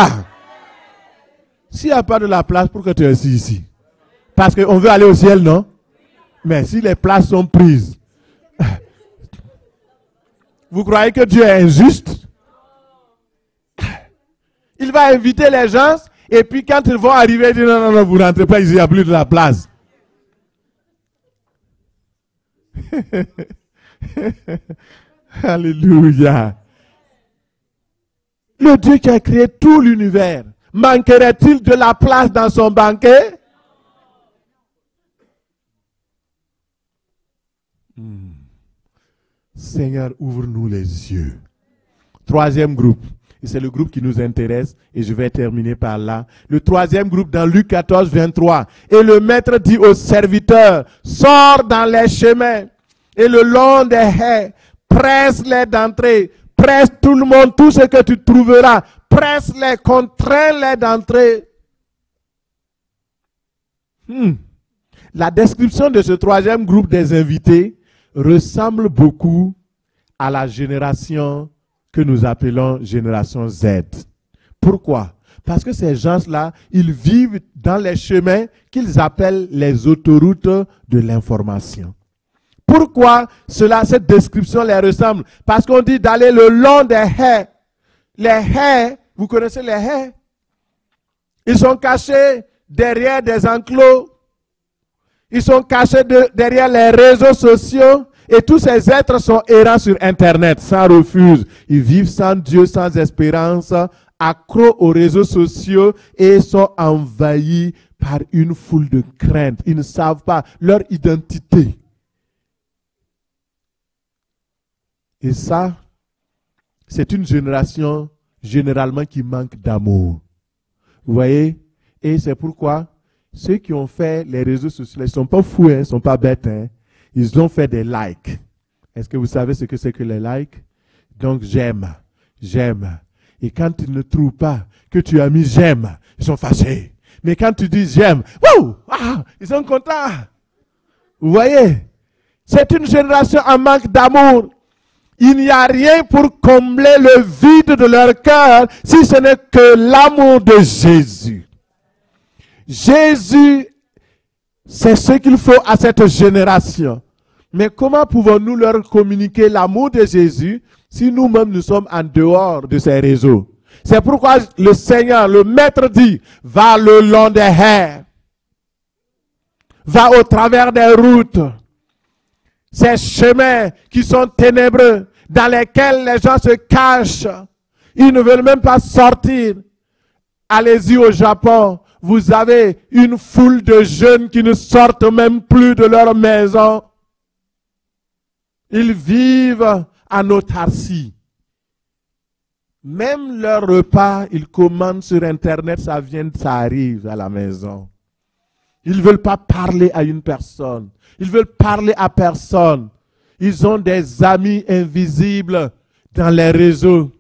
S'il n'y a pas de la place, pourquoi tu es assis ici? Parce qu'on veut aller au ciel, non? Mais si les places sont prises, vous croyez que Dieu est injuste? Il va inviter les gens et puis quand ils vont arriver, il dit non, non, non, vous ne rentrez pas ici, il n'y a plus de la place. Alléluia. Le Dieu qui a créé tout l'univers, manquerait-il de la place dans son banquet? Seigneur, ouvre-nous les yeux. Troisième groupe, et c'est le groupe qui nous intéresse, et je vais terminer par là. Le troisième groupe dans Luc 14, 23. Et le maître dit aux serviteurs, sors dans les chemins et le long des haies, presse-les d'entrer, presse tout le monde, tout ce que tu trouveras, presse-les, contrains-les d'entrer. La description de ce troisième groupe des invités ressemble beaucoup à la génération que nous appelons génération Z. Pourquoi? Parce que ces gens-là, ils vivent dans les chemins qu'ils appellent les autoroutes de l'information. Pourquoi cette description les ressemble? Parce qu'on dit d'aller le long des haies. Les haies, vous connaissez les haies? Ils sont cachés derrière des enclos. Ils sont cachés derrière les réseaux sociaux. Et tous ces êtres sont errants sur Internet, sans refuge. Ils vivent sans Dieu, sans espérance, accros aux réseaux sociaux et sont envahis par une foule de craintes. Ils ne savent pas leur identité. Et ça, c'est une génération généralement qui manque d'amour. Vous voyez? Et c'est pourquoi ceux qui ont fait les réseaux sociaux, ils ne sont pas fous, ils ne sont pas bêtes. Ils ont fait des likes. Est-ce que vous savez ce que c'est que les likes? Donc j'aime, j'aime. Et quand ils ne trouvent pas que tu as mis j'aime, ils sont fâchés. Mais quand tu dis j'aime, wow, ils sont contents. Vous voyez? C'est une génération en manque d'amour. Il n'y a rien pour combler le vide de leur cœur si ce n'est que l'amour de Jésus. Jésus, c'est ce qu'il faut à cette génération. Mais comment pouvons-nous leur communiquer l'amour de Jésus si nous-mêmes nous sommes en dehors de ces réseaux? C'est pourquoi le Seigneur, le Maître dit, va le long des haies. Va au travers des routes. Ces chemins qui sont ténébreux, dans lesquels les gens se cachent. Ils ne veulent même pas sortir. Allez-y au Japon. Vous avez une foule de jeunes qui ne sortent même plus de leur maison. Ils vivent en autarcie. Même leur repas, ils commandent sur Internet, ça arrive à la maison. Ils ne veulent pas parler à une personne. Ils veulent parler à personne. Ils ont des amis invisibles dans les réseaux.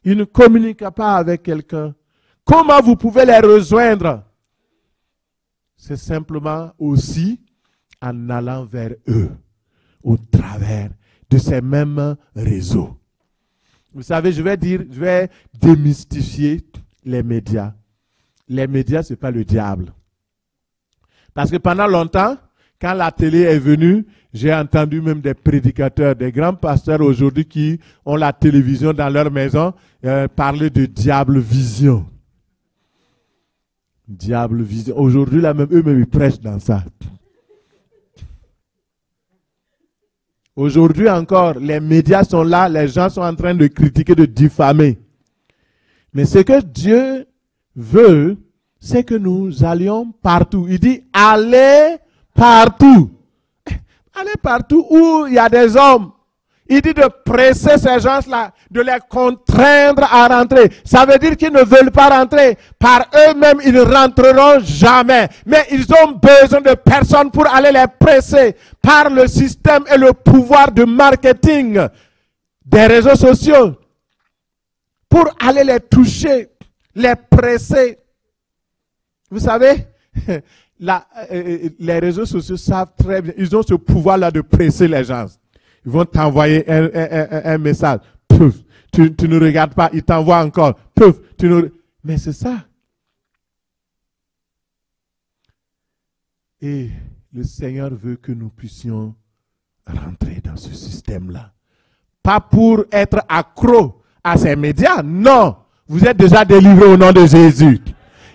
Ils ne communiquent pas avec quelqu'un. Comment vous pouvez les rejoindre? C'est simplement aussi en allant vers eux, au travers de ces mêmes réseaux. Vous savez, je vais démystifier les médias. Les médias, ce n'est pas le diable. Parce que pendant longtemps, quand la télé est venue, j'ai entendu même des prédicateurs, des grands pasteurs aujourd'hui qui ont la télévision dans leur maison parler de diable vision. Diable vision. Aujourd'hui, là même, eux-mêmes, ils prêchent dans ça. Aujourd'hui encore, les médias sont là, les gens sont en train de critiquer, de diffamer. Mais ce que Dieu veut, c'est que nous allions partout. Il dit, allez partout. Allez partout où il y a des hommes. Il dit de presser ces gens-là, de les contraindre à rentrer. Ça veut dire qu'ils ne veulent pas rentrer. Par eux-mêmes, ils ne rentreront jamais. Mais ils ont besoin de personnes pour aller les presser par le système et le pouvoir de marketing des réseaux sociaux. Pour aller les toucher, les presser. Vous savez, les réseaux sociaux savent très bien, ils ont ce pouvoir-là de presser les gens. Ils vont t'envoyer un message. Pouf, tu ne regardes pas, ils t'envoient encore. Pouf, mais c'est ça. Et le Seigneur veut que nous puissions rentrer dans ce système-là. Pas pour être accro à ces médias. Non, vous êtes déjà délivrés au nom de Jésus.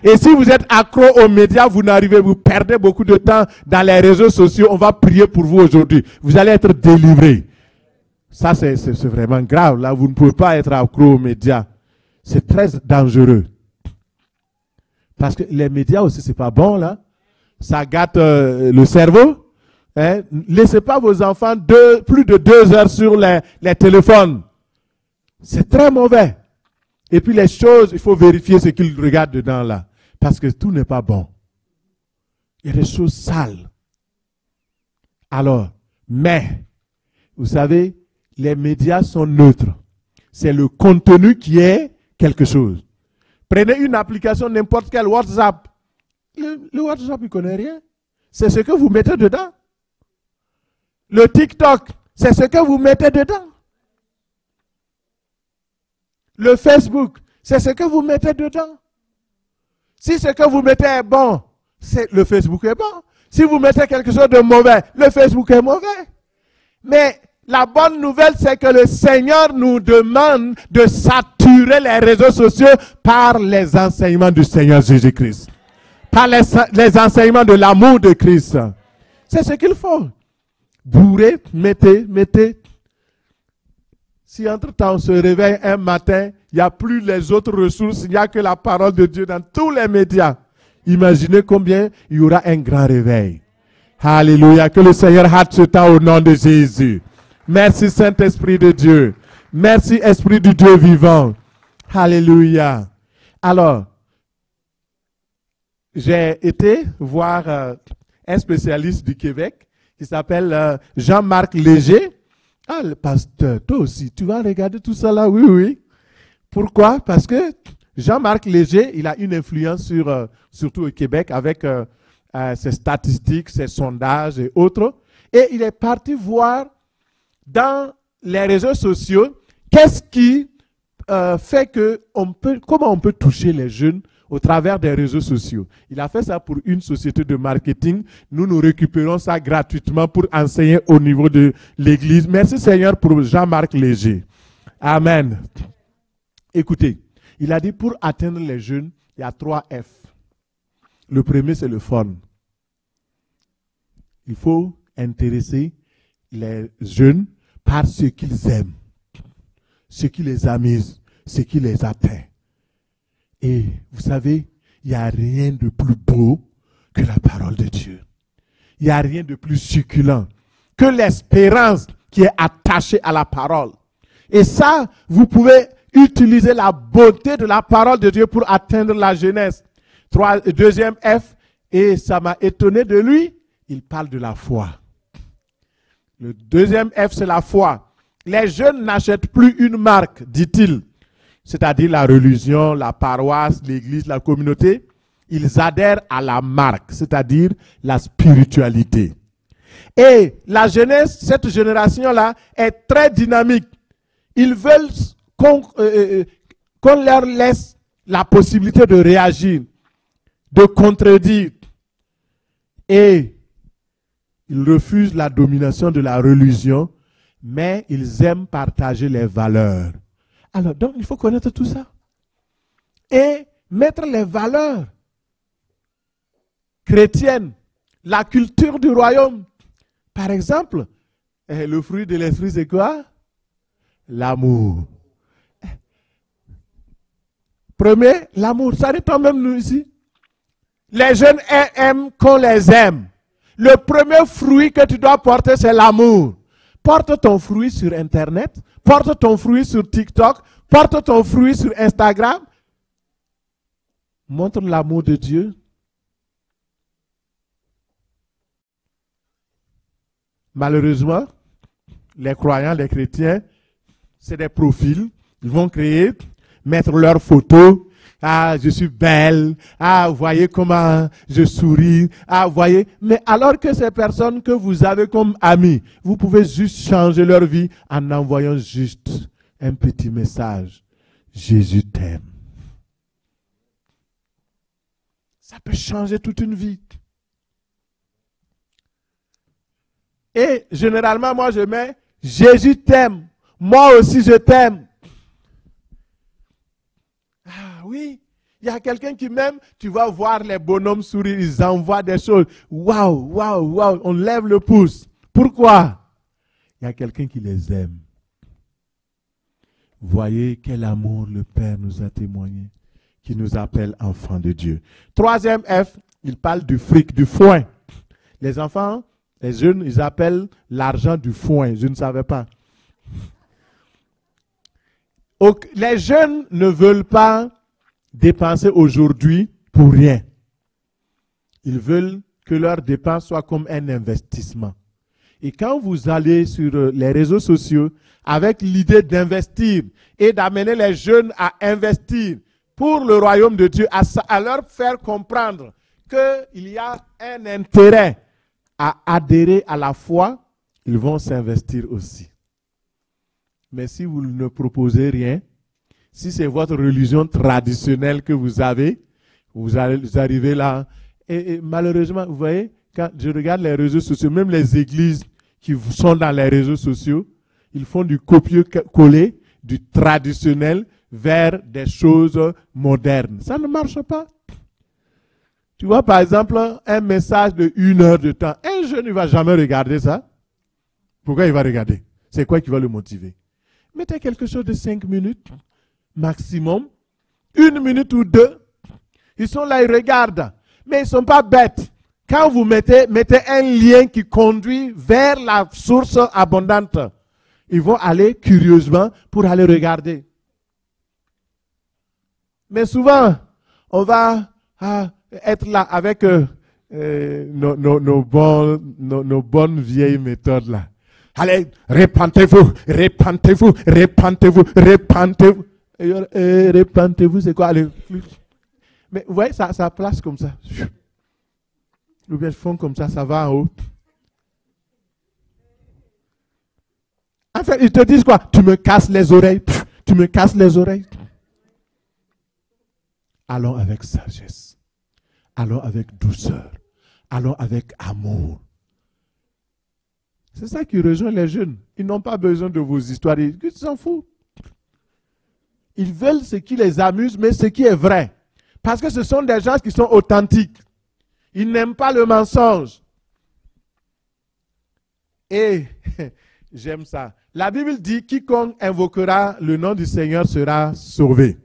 Et si vous êtes accro aux médias, vous perdez beaucoup de temps dans les réseaux sociaux. On va prier pour vous aujourd'hui. Vous allez être délivrés. Ça, c'est vraiment grave. Là, vous ne pouvez pas être accro aux médias. C'est très dangereux. Parce que les médias aussi, c'est pas bon, là. Ça gâte le cerveau. Hein? Laissez pas vos enfants plus de 2 heures sur les téléphones. C'est très mauvais. Et puis les choses, il faut vérifier ce qu'ils regardent dedans, là. Parce que tout n'est pas bon. Il y a des choses sales. Alors, mais, vous savez, les médias sont neutres. C'est le contenu qui est quelque chose. Prenez une application, n'importe quelle WhatsApp. Le WhatsApp, il ne connaît rien. C'est ce que vous mettez dedans. Le TikTok, c'est ce que vous mettez dedans. Le Facebook, c'est ce que vous mettez dedans. Si ce que vous mettez est bon, le Facebook est bon. Si vous mettez quelque chose de mauvais, le Facebook est mauvais. Mais la bonne nouvelle, c'est que le Seigneur nous demande de saturer les réseaux sociaux par les enseignements du Seigneur Jésus-Christ. Par les enseignements de l'amour de Christ. C'est ce qu'il faut. Bourrez, mettez. Si entre-temps on se réveille un matin, il n'y a plus les autres ressources, il n'y a que la parole de Dieu dans tous les médias. Imaginez combien il y aura un grand réveil. Alléluia, que le Seigneur hâte ce temps au nom de Jésus. Merci Saint-Esprit de Dieu. Merci Esprit du Dieu vivant. Alléluia. Alors, j'ai été voir un spécialiste du Québec qui s'appelle Jean-Marc Léger. Ah, le pasteur, toi aussi, tu vas regarder tout ça là? Oui, oui. Pourquoi? Parce que Jean-Marc Léger, il a une influence surtout au Québec avec ses statistiques, ses sondages et autres. Et il est parti voir dans les réseaux sociaux qu'est-ce qui fait que comment on peut toucher les jeunes au travers des réseaux sociaux. Il a fait ça pour une société de marketing. Nous récupérons ça gratuitement pour enseigner au niveau de l'Église. Merci Seigneur pour Jean-Marc Léger. Amen. Écoutez, Il a dit pour atteindre les jeunes, il y a 3 F. Le premier, c'est le fun. Il faut intéresser les jeunes par ce qu'ils aiment, ce qui les amuse, ce qui les atteint. Et vous savez, il n'y a rien de plus beau que la parole de Dieu. Il n'y a rien de plus succulent que l'espérance qui est attachée à la parole. Et ça, vous pouvez utiliser la beauté de la parole de Dieu pour atteindre la jeunesse. Deuxième F, et ça m'a étonné de lui, il parle de la foi. Le deuxième F, c'est la foi. Les jeunes n'achètent plus une marque, dit-il, c'est-à-dire la religion, la paroisse, l'église, la communauté. Ils adhèrent à la marque, c'est-à-dire la spiritualité. Et la jeunesse, cette génération-là, est très dynamique. Ils veulent qu'on leur laisse la possibilité de réagir, de contredire. Et ils refusent la domination de la religion, mais ils aiment partager les valeurs. Alors, donc, il faut connaître tout ça. Et mettre les valeurs chrétiennes, la culture du royaume. Par exemple, le fruit de l'esprit, c'est quoi? L'amour. Premier, l'amour. Ça dépend même nous ici. Les jeunes aiment qu'on les aime. Le premier fruit que tu dois porter, c'est l'amour. Porte ton fruit sur Internet, porte ton fruit sur TikTok, porte ton fruit sur Instagram. Montre l'amour de Dieu. Malheureusement, les croyants, les chrétiens, c'est des profils. Ils vont créer, mettre leurs photos. Ah, je suis belle. Ah, voyez comment je souris. Ah, voyez. Mais alors que ces personnes que vous avez comme amis, vous pouvez juste changer leur vie en envoyant juste un petit message. Jésus t'aime. Ça peut changer toute une vie. Et généralement, moi, je mets Jésus t'aime. Moi aussi, je t'aime. Ah oui, il y a quelqu'un qui m'aime, tu vas voir les bonhommes sourire, ils envoient des choses. Waouh, waouh, waouh, on lève le pouce. Pourquoi? Il y a quelqu'un qui les aime. Voyez quel amour le Père nous a témoigné, qui nous appelle enfants de Dieu. Troisième F, il parle du fric, du foin. Les enfants, les jeunes, ils appellent l'argent du foin. Je ne savais pas. Les jeunes ne veulent pas dépenser aujourd'hui pour rien. Ils veulent que leurs dépenses soient comme un investissement. Et quand vous allez sur les réseaux sociaux avec l'idée d'investir et d'amener les jeunes à investir pour le royaume de Dieu, à leur faire comprendre qu'il y a un intérêt à adhérer à la foi, ils vont s'investir aussi. Mais si vous ne proposez rien, si c'est votre religion traditionnelle que vous avez, vous arrivez là. Et malheureusement, vous voyez, quand je regarde les réseaux sociaux, même les églises qui sont dans les réseaux sociaux, ils font du copier-coller, du traditionnel vers des choses modernes. Ça ne marche pas. Tu vois, par exemple, un message de 1 heure de temps. Un jeune ne va jamais regarder ça. Pourquoi il va regarder? C'est quoi qui va le motiver? Mettez quelque chose de 5 minutes, maximum. 1 minute ou 2. Ils sont là, ils regardent. Mais ils ne sont pas bêtes. Quand vous mettez un lien qui conduit vers la source abondante, ils vont aller curieusement pour aller regarder. Mais souvent, on va être là avec nos bonnes vieilles méthodes là. Allez, répentez-vous, répentez-vous, répentez-vous, répentez-vous. Répentez-vous, c'est quoi? Allez. Mais vous voyez, ça place comme ça. Ou bien ils font comme ça va en haut. En fait, ils te disent quoi? Tu me casses les oreilles. Tu me casses les oreilles. Allons avec sagesse. Allons avec douceur. Allons avec amour. C'est ça qui rejoint les jeunes. Ils n'ont pas besoin de vos histoires. Ils s'en foutent. Ils veulent ce qui les amuse, mais ce qui est vrai. Parce que ce sont des gens qui sont authentiques. Ils n'aiment pas le mensonge. Et j'aime ça. La Bible dit, quiconque invoquera le nom du Seigneur sera sauvé.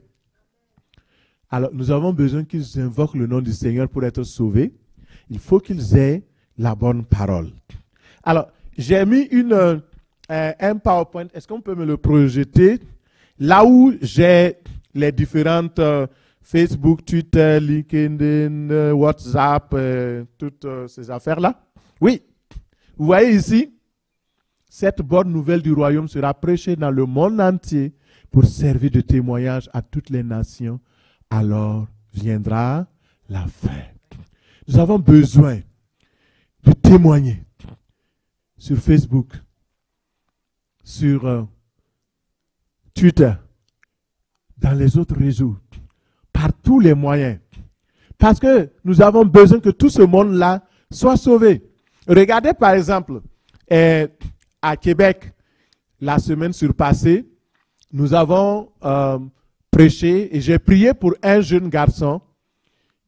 Alors, nous avons besoin qu'ils invoquent le nom du Seigneur pour être sauvés. Il faut qu'ils aient la bonne parole. Alors, j'ai mis un PowerPoint. Est-ce qu'on peut me le projeter? Là où j'ai les différentes Facebook, Twitter, LinkedIn, WhatsApp, toutes ces affaires-là. Oui. Vous voyez ici, cette bonne nouvelle du royaume sera prêchée dans le monde entier pour servir de témoignage à toutes les nations. Alors viendra la fin. Nous avons besoin de témoigner sur Facebook, sur Twitter, dans les autres réseaux, par tous les moyens. Parce que nous avons besoin que tout ce monde-là soit sauvé. Regardez par exemple, à Québec, la semaine surpassée, nous avons prêché et j'ai prié pour un jeune garçon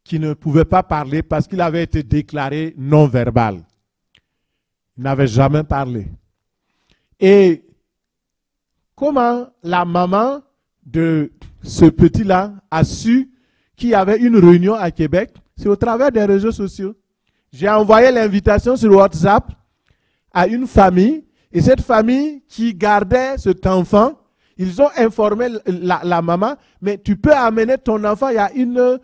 qui ne pouvait pas parler parce qu'il avait été déclaré non-verbal. Il n'avait jamais parlé. Et comment la maman de ce petit-là a su qu'il y avait une réunion à Québec? C'est au travers des réseaux sociaux. J'ai envoyé l'invitation sur WhatsApp à une famille et cette famille qui gardait cet enfant, ils ont informé la maman, mais tu peux amener ton enfant, il y a une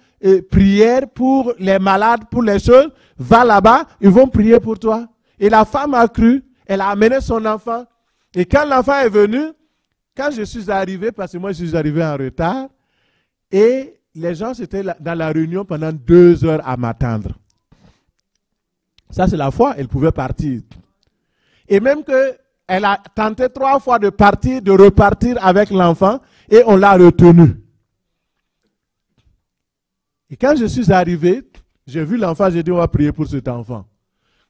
prière pour les malades, pour les choses, va là-bas, ils vont prier pour toi. Et la femme a cru, elle a amené son enfant. Et quand l'enfant est venu, quand je suis arrivé, parce que moi je suis arrivé en retard, et les gens étaient dans la réunion pendant 2 heures à m'attendre. Ça c'est la foi, elle pouvait partir. Et même qu'elle a tenté 3 fois de partir, de repartir avec l'enfant, et on l'a retenu. Et quand je suis arrivé, j'ai vu l'enfant, j'ai dit on va prier pour cet enfant.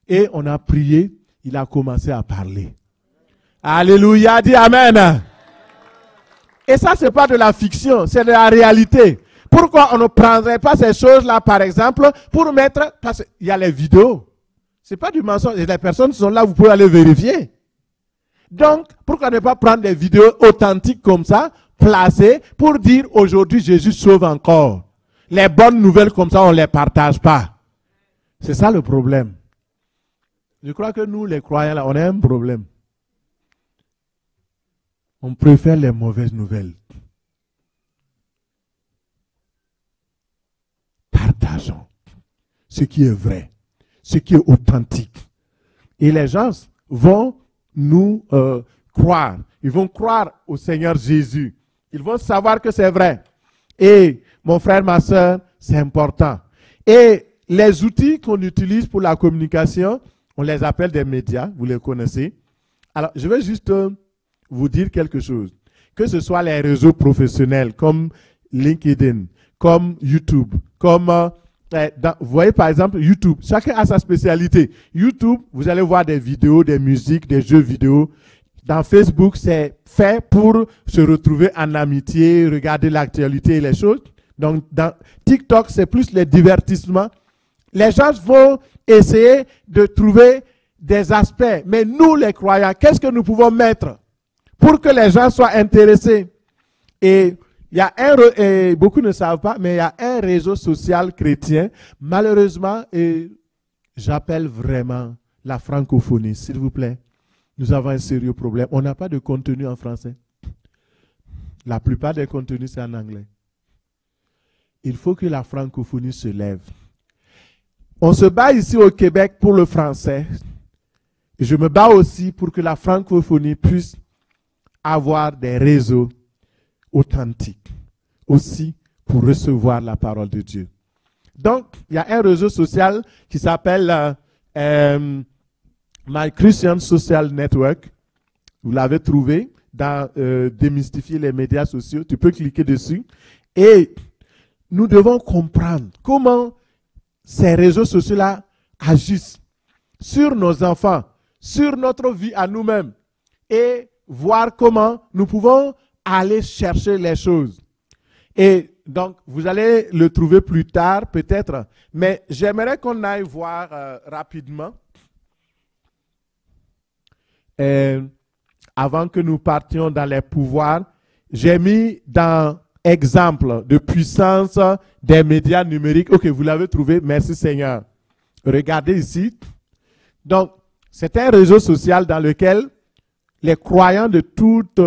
Et on a prié, il a commencé à parler. Alléluia, dis Amen. Et ça, ce n'est pas de la fiction, c'est de la réalité. Pourquoi on ne prendrait pas ces choses-là, par exemple, pour mettre... Parce qu'il y a les vidéos. Ce n'est pas du mensonge. Et les personnes sont là, vous pouvez aller vérifier. Donc, pourquoi ne pas prendre des vidéos authentiques comme ça, placées, pour dire aujourd'hui Jésus sauve encore. Les bonnes nouvelles comme ça, on ne les partage pas. C'est ça le problème. Je crois que nous, les croyants, là, on a un problème. On préfère les mauvaises nouvelles. Partageons ce qui est vrai, ce qui est authentique. Et les gens vont nous croire. Ils vont croire au Seigneur Jésus. Ils vont savoir que c'est vrai. Et mon frère, ma soeur, c'est important. Et les outils qu'on utilise pour la communication, on les appelle des médias, vous les connaissez. Alors, je vais juste vous dire quelque chose. Que ce soit les réseaux professionnels comme LinkedIn, comme YouTube, comme... vous voyez par exemple YouTube, chacun a sa spécialité. YouTube, vous allez voir des vidéos, des musiques, des jeux vidéo. Dans Facebook, c'est fait pour se retrouver en amitié, regarder l'actualité et les choses. Donc, dans TikTok, c'est plus les divertissements. Les gens vont essayer de trouver des aspects. Mais nous, les croyants, qu'est-ce que nous pouvons mettre pour que les gens soient intéressés? Et il y a et beaucoup ne savent pas, mais il y a un réseau social chrétien. Malheureusement, et j'appelle vraiment la francophonie, s'il vous plaît. Nous avons un sérieux problème. On n'a pas de contenu en français. La plupart des contenus, c'est en anglais. Il faut que la francophonie se lève. On se bat ici au Québec pour le français. Et je me bats aussi pour que la francophonie puisse avoir des réseaux authentiques. Aussi pour recevoir la parole de Dieu. Donc, il y a un réseau social qui s'appelle My Christian Social Network. Vous l'avez trouvé dans Démystifier les médias sociaux. Tu peux cliquer dessus. Et nous devons comprendre comment ces réseaux sociaux-là agissent sur nos enfants, sur notre vie à nous-mêmes et voir comment nous pouvons aller chercher les choses. Et donc, vous allez le trouver plus tard, peut-être. Mais j'aimerais qu'on aille voir rapidement, avant que nous partions dans les pouvoirs. J'ai mis dans exemple de puissance des médias numériques. Ok, vous l'avez trouvé. Merci Seigneur. Regardez ici. Donc, c'est un réseau social dans lequel les croyants de toute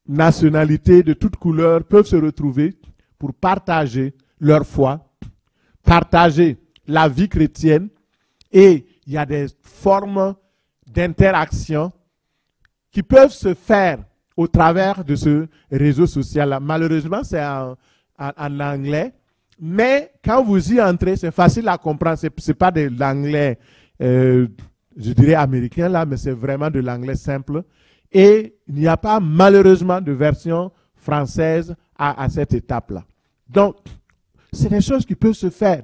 nationalité, de toute couleur peuvent se retrouver pour partager leur foi, partager la vie chrétienne, et il y a des formes d'interaction qui peuvent se faire au travers de ce réseau social-là. Malheureusement, c'est en anglais, mais quand vous y entrez, c'est facile à comprendre. Ce n'est pas de l'anglais, je dirais américain, là, mais c'est vraiment de l'anglais simple. Et il n'y a pas malheureusement de version française à cette étape-là. Donc, c'est des choses qui peuvent se faire,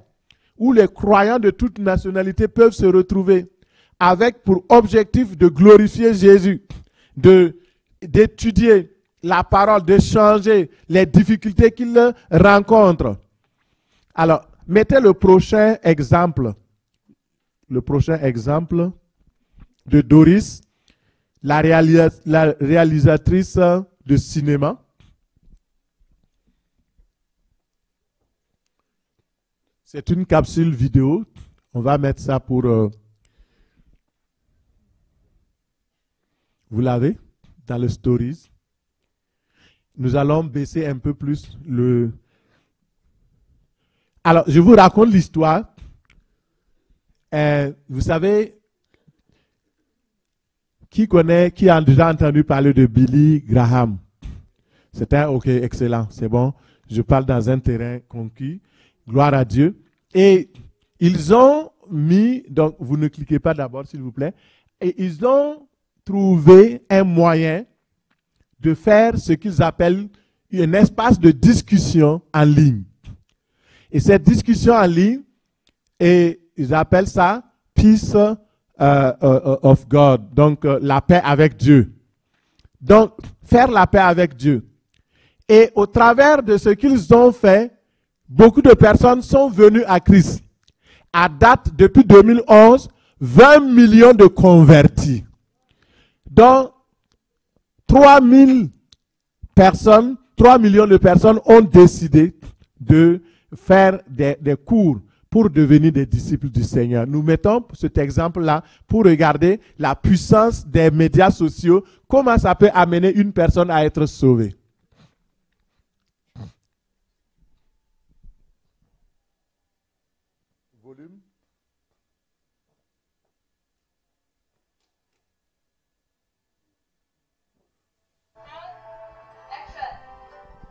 où les croyants de toute nationalité peuvent se retrouver avec pour objectif de glorifier Jésus, d'étudier la parole, d'échanger les difficultés qu'ils rencontrent. Alors, mettez le prochain exemple. Le prochain exemple de Doris, la réalisatrice de cinéma. C'est une capsule vidéo. On va mettre ça pour... vous l'avez dans le stories. Nous allons baisser un peu plus le... Alors, je vous raconte l'histoire. Vous savez, qui a déjà entendu parler de Billy Graham? C'est un, ok, excellent, c'est bon. Je parle dans un terrain conquis. Gloire à Dieu. Et ils ont mis, donc vous ne cliquez pas d'abord s'il vous plaît, et ils ont trouvé un moyen de faire ce qu'ils appellent un espace de discussion en ligne. Et cette discussion en ligne, et ils appellent ça Peace of God, donc la paix avec Dieu. Donc, faire la paix avec Dieu. Et au travers de ce qu'ils ont fait, beaucoup de personnes sont venues à Christ. À date, depuis 2011, 20 millions de convertis. Donc, 3 millions de personnes ont décidé de faire des cours pour devenir des disciples du Seigneur. Nous mettons cet exemple-là pour regarder la puissance des médias sociaux, comment ça peut amener une personne à être sauvée. Volume.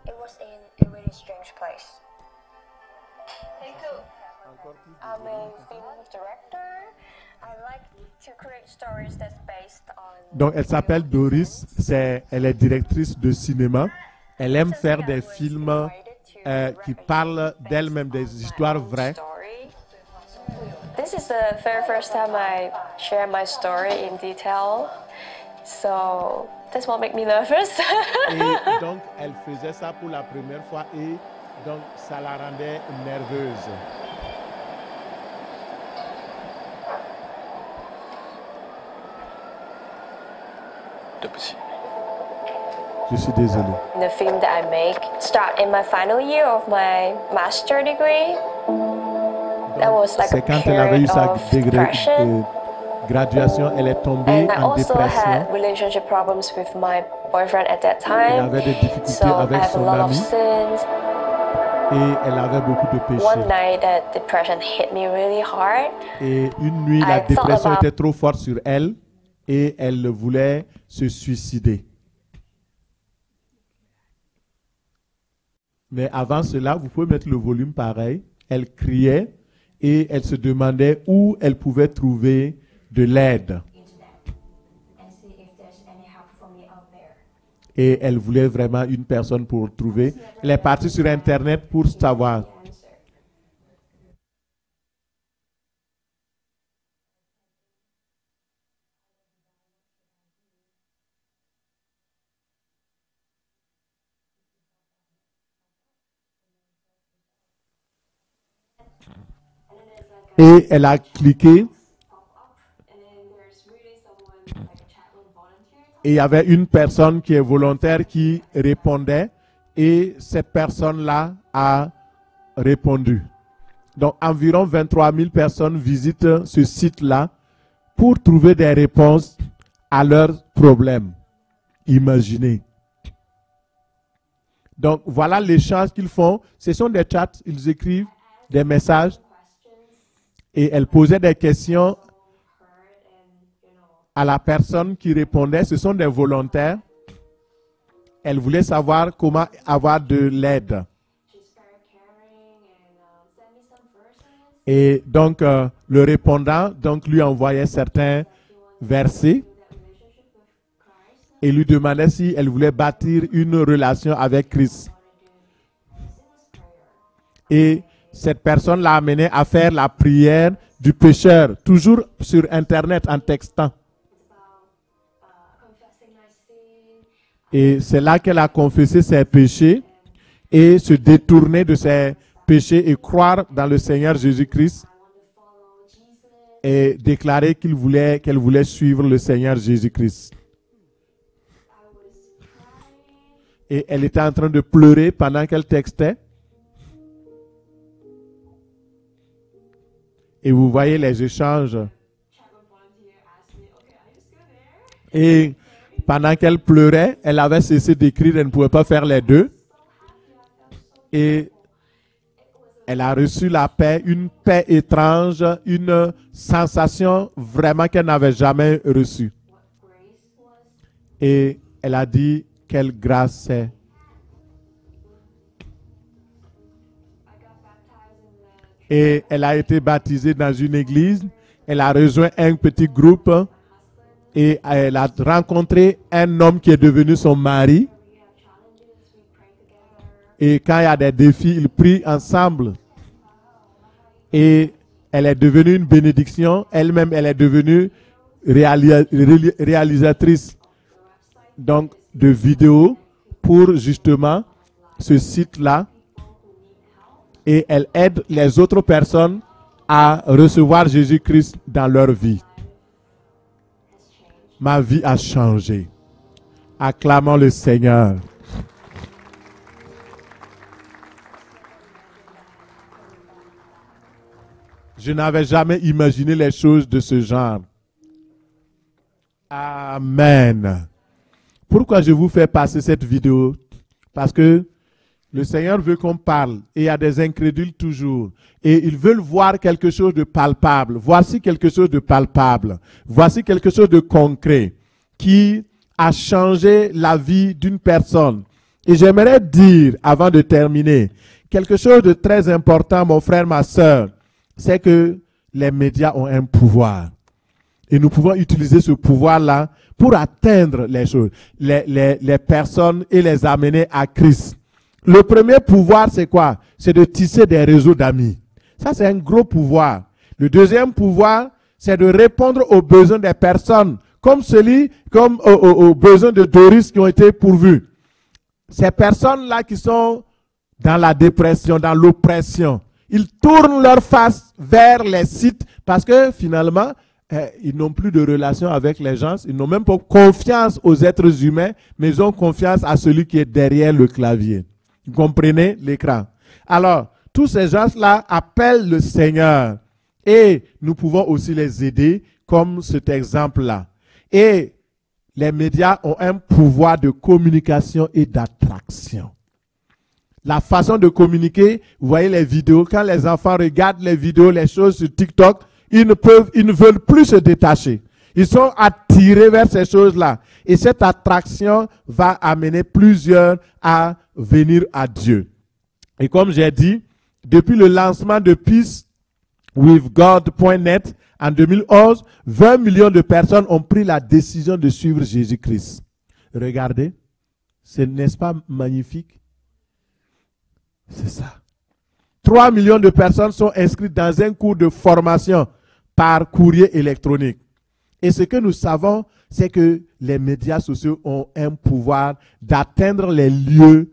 It was in a really strange place. I'm a film director. I like to create stories that's based on... Donc, elle s'appelle Doris. Elle est directrice de cinéma. Elle aime faire des films qui parlent d'elle-même, des histoires vraies. This is the very first time I share my story in detail. So, that's what makes me nervous. Et donc, elle faisait ça pour la première fois et donc, ça la rendait nerveuse. Je suis désolé. The film that I make start in my final year of my master degree. That was like c'est quand elle avait eu sa graduation, elle est tombée and I en also dépression. had relationship problems with my boyfriend at that time. Elle avait des difficultés So I avec have a son lot of ami sins. et elle avait beaucoup de péchés. One night that depression hit me really hard. Et une nuit, la I thought dépression about- était trop forte sur elle et elle voulait se suicider. Mais avant cela, vous pouvez mettre le volume pareil. Elle criait et elle se demandait où elle pouvait trouver de l'aide. Et elle voulait vraiment une personne pour trouver. Elle est partie sur Internet pour savoir. Et elle a cliqué. Et il y avait une personne qui est volontaire qui répondait. Et cette personne-là a répondu. Donc environ 23 000 personnes visitent ce site-là pour trouver des réponses à leurs problèmes. Imaginez. Donc voilà l'échange qu'ils font. Ce sont des chats, ils écrivent des messages et elle posait des questions à la personne qui répondait. Ce sont des volontaires. Elle voulait savoir comment avoir de l'aide. Et donc, le répondant lui envoyait certains versets et lui demandait si elle voulait bâtir une relation avec Christ. Et cette personne l'a amené à faire la prière du pécheur, toujours sur Internet en textant. Et c'est là qu'elle a confessé ses péchés et se détourner de ses péchés et croire dans le Seigneur Jésus-Christ et déclarer qu'elle voulait suivre le Seigneur Jésus-Christ. Et elle était en train de pleurer pendant qu'elle textait. Et vous voyez les échanges. Et pendant qu'elle pleurait, elle avait cessé d'écrire, elle ne pouvait pas faire les deux. Et elle a reçu la paix, une paix étrange, une sensation vraiment qu'elle n'avait jamais reçue. Et elle a dit, quelle grâce c'est. Et elle a été baptisée dans une église. Elle a rejoint un petit groupe. Et elle a rencontré un homme qui est devenu son mari. Et quand il y a des défis, ils prient ensemble. Et elle est devenue une bénédiction. Elle-même, elle est devenue réalisatrice donc, de vidéos pour justement ce site-là. Et elle aide les autres personnes à recevoir Jésus-Christ dans leur vie. Ma vie a changé. Acclamons le Seigneur. Je n'avais jamais imaginé les choses de ce genre. Amen. Pourquoi je vous fais passer cette vidéo? Parce que le Seigneur veut qu'on parle. Et il y a des incrédules toujours. Et ils veulent voir quelque chose de palpable. Voici quelque chose de palpable. Voici quelque chose de concret qui a changé la vie d'une personne. Et j'aimerais dire, avant de terminer, quelque chose de très important, mon frère, ma soeur, c'est que les médias ont un pouvoir. Et nous pouvons utiliser ce pouvoir-là pour atteindre les choses, les personnes et les amener à Christ. Le premier pouvoir, c'est quoi? C'est de tisser des réseaux d'amis. Ça, c'est un gros pouvoir. Le deuxième pouvoir, c'est de répondre aux besoins des personnes, comme aux besoins de Doris qui ont été pourvus. Ces personnes-là qui sont dans la dépression, dans l'oppression, ils tournent leur face vers les sites parce que finalement, ils n'ont plus de relation avec les gens. Ils n'ont même pas confiance aux êtres humains, mais ils ont confiance à celui qui est derrière le clavier. Vous comprenez l'écran? Alors, tous ces gens-là appellent le Seigneur et nous pouvons aussi les aider comme cet exemple-là. Et les médias ont un pouvoir de communication et d'attraction. La façon de communiquer, vous voyez les vidéos, quand les enfants regardent les vidéos, les choses sur TikTok, ils ne veulent plus se détacher. Ils sont attirés vers ces choses-là. Et cette attraction va amener plusieurs à venir à Dieu. Et comme j'ai dit, depuis le lancement de peacewithgod.net en 2011, 20 millions de personnes ont pris la décision de suivre Jésus-Christ. Regardez, n'est-ce pas magnifique? C'est ça. 3 millions de personnes sont inscrites dans un cours de formation par courrier électronique. Et ce que nous savons, c'est que les médias sociaux ont un pouvoir d'atteindre les lieux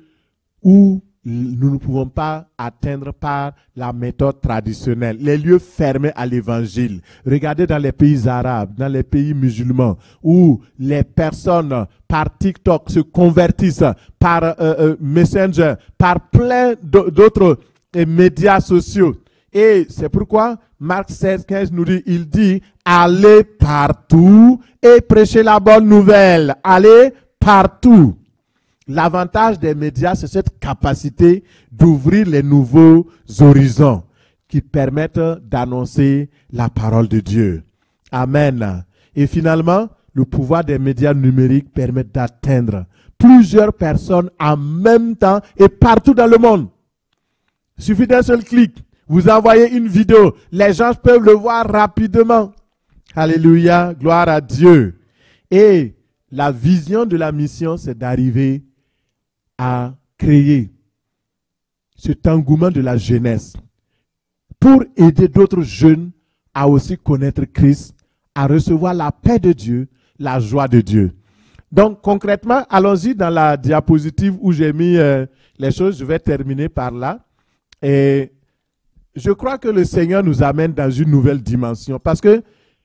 où nous ne pouvons pas atteindre par la méthode traditionnelle. Les lieux fermés à l'évangile. Regardez dans les pays arabes, dans les pays musulmans, où les personnes par TikTok se convertissent, par Messenger, par plein d'autres médias sociaux. Et c'est pourquoi Marc 16, 15 nous dit, il dit, allez partout et prêchez la bonne nouvelle. Allez partout. L'avantage des médias, c'est cette capacité d'ouvrir les nouveaux horizons qui permettent d'annoncer la parole de Dieu. Amen. Et finalement, le pouvoir des médias numériques permet d'atteindre plusieurs personnes en même temps et partout dans le monde. Il suffit d'un seul clic. Vous envoyez une vidéo. Les gens peuvent le voir rapidement. Alléluia. Gloire à Dieu. Et la vision de la mission, c'est d'arriver à créer cet engouement de la jeunesse pour aider d'autres jeunes à aussi connaître Christ, à recevoir la paix de Dieu, la joie de Dieu. Donc concrètement, allons-y dans la diapositive où j'ai mis les choses. Je vais terminer par là. Et je crois que le Seigneur nous amène dans une nouvelle dimension. Parce que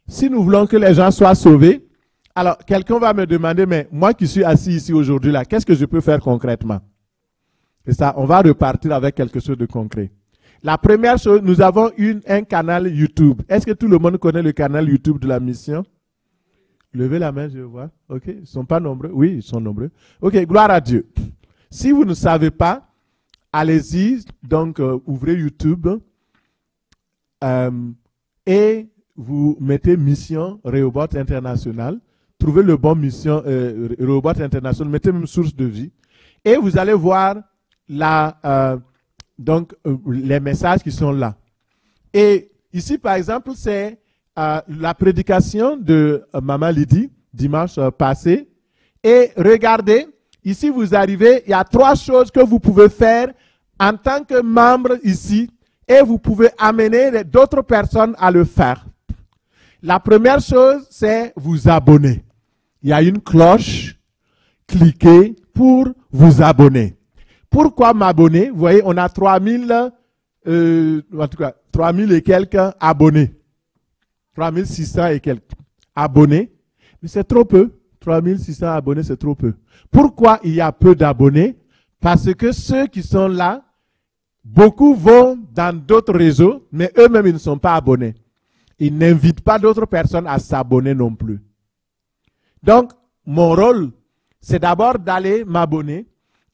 si nous voulons que les gens soient sauvés, alors quelqu'un va me demander, mais moi qui suis assis ici aujourd'hui là, qu'est-ce que je peux faire concrètement? Et ça, on va repartir avec quelque chose de concret. La première chose, nous avons un canal YouTube. Est-ce que tout le monde connaît le canal YouTube de la mission? Levez la main, je vois. Ok, ils ne sont pas nombreux. Oui, ils sont nombreux. Ok, gloire à Dieu. Si vous ne savez pas, allez-y, donc ouvrez YouTube et vous mettez Mission Rehoboth International. Trouvez le bon Mission Rehoboth International, mettez même Source de Vie. Et vous allez voir les messages qui sont là. Et ici, par exemple, c'est la prédication de Maman Lydie, dimanche passé. Et regardez, ici vous arrivez, il y a 3 choses que vous pouvez faire en tant que membre ici. Et vous pouvez amener d'autres personnes à le faire. La première chose, c'est vous abonner. Il y a une cloche, cliquez pour vous abonner. Pourquoi m'abonner? Vous voyez, on a 3000 et quelques abonnés. 3600 et quelques abonnés. Mais c'est trop peu. 3600 abonnés, c'est trop peu. Pourquoi il y a peu d'abonnés? Parce que ceux qui sont là, beaucoup vont dans d'autres réseaux, mais eux-mêmes, ils ne sont pas abonnés. Ils n'invitent pas d'autres personnes à s'abonner non plus. Donc, mon rôle, c'est d'abord d'aller m'abonner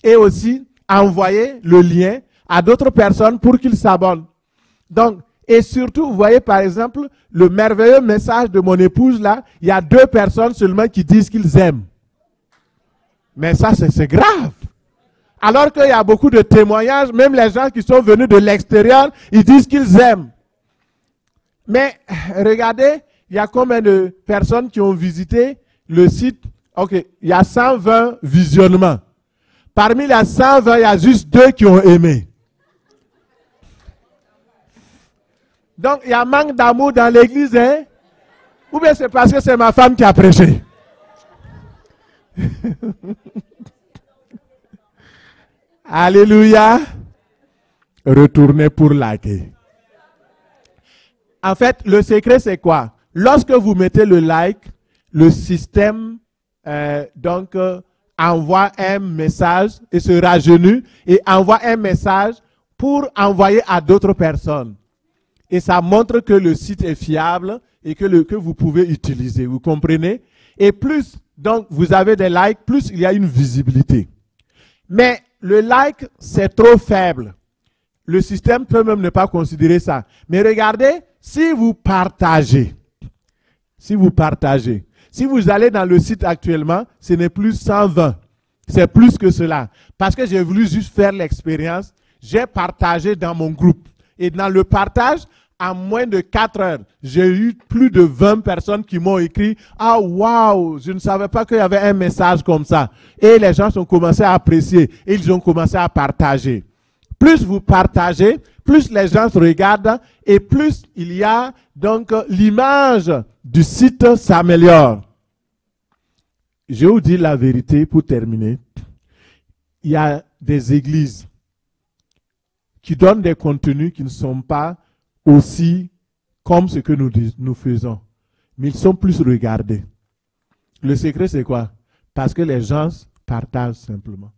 et aussi envoyer le lien à d'autres personnes pour qu'ils s'abonnent. Donc, et surtout, vous voyez par exemple, le merveilleux message de mon épouse là, il y a 2 personnes seulement qui disent qu'ils aiment. Mais ça, c'est grave. Alors qu'il y a beaucoup de témoignages, même les gens qui sont venus de l'extérieur, ils disent qu'ils aiment. Mais regardez, il y a combien de personnes qui ont visité le site? Ok, il y a 120 visionnements. Parmi les 120, il y a juste 2 qui ont aimé. Donc, il y a manque d'amour dans l'église, hein? Ou bien c'est parce que c'est ma femme qui a prêché? Alléluia. Retournez pour liker. En fait, le secret, c'est quoi? Lorsque vous mettez le like, le système envoie un message et se rajeunit et envoie un message pour envoyer à d'autres personnes. Et ça montre que le site est fiable et que vous pouvez utiliser. Vous comprenez? Et plus donc vous avez des likes, plus il y a une visibilité. Mais le like, c'est trop faible. Le système peut même ne pas considérer ça. Mais regardez, si vous partagez, si vous allez dans le site actuellement, ce n'est plus 120. C'est plus que cela. Parce que j'ai voulu juste faire l'expérience. J'ai partagé dans mon groupe. Et dans le partage, en moins de 4 heures, j'ai eu plus de 20 personnes qui m'ont écrit « Ah, waouh, je ne savais pas qu'il y avait un message comme ça. » Et les gens ont commencé à apprécier et ils ont commencé à partager. Plus vous partagez, plus les gens se regardent et plus il y a donc l'image du site s'améliore. Je vous dis la vérité pour terminer. Il y a des églises qui donnent des contenus qui ne sont pas aussi comme ce que nous faisons. Mais ils sont plus regardés. Le secret, c'est quoi? Parce que les gens partagent simplement.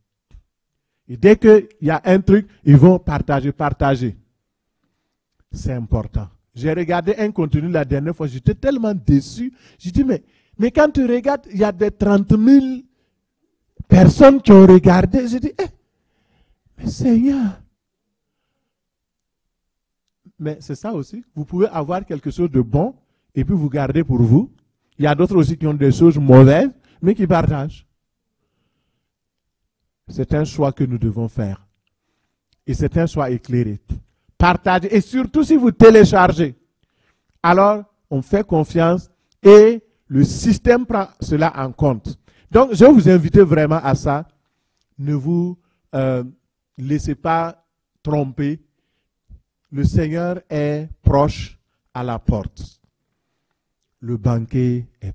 Et dès qu'il y a un truc, ils vont partager. C'est important. J'ai regardé un contenu la dernière fois, j'étais tellement déçu. J'ai dit, mais quand tu regardes, il y a des 30 000 personnes qui ont regardé. J'ai dit, mais Seigneur. Mais c'est ça aussi. Vous pouvez avoir quelque chose de bon et puis vous gardez pour vous. Il y a d'autres aussi qui ont des choses mauvaises, mais qui partagent. C'est un choix que nous devons faire. Et c'est un choix éclairé. Partagez. Et surtout si vous téléchargez. Alors, on fait confiance et le système prend cela en compte. Donc, je vais vous inviter vraiment à ça. Ne vous laissez pas tromper. Le Seigneur est proche à la porte. Le banquet est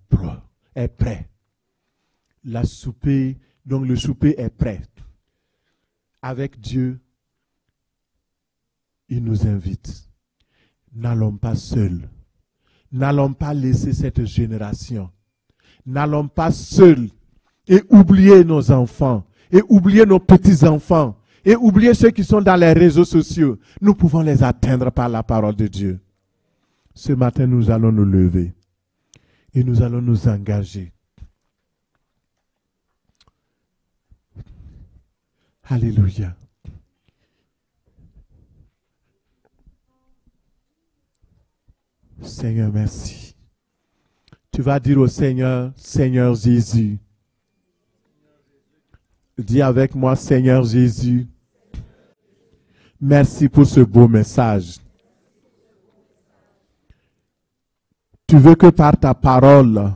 prêt. Donc le souper est prêt. Avec Dieu, il nous invite. N'allons pas seuls. N'allons pas laisser cette génération. N'allons pas seuls et oublier nos enfants, et oublier nos petits-enfants, et oublier ceux qui sont dans les réseaux sociaux. Nous pouvons les atteindre par la parole de Dieu. Ce matin, nous allons nous lever et nous allons nous engager. Alléluia. Seigneur, merci. Tu vas dire au Seigneur, Seigneur Jésus. Dis avec moi, Seigneur Jésus. Merci pour ce beau message. Tu veux que par ta parole,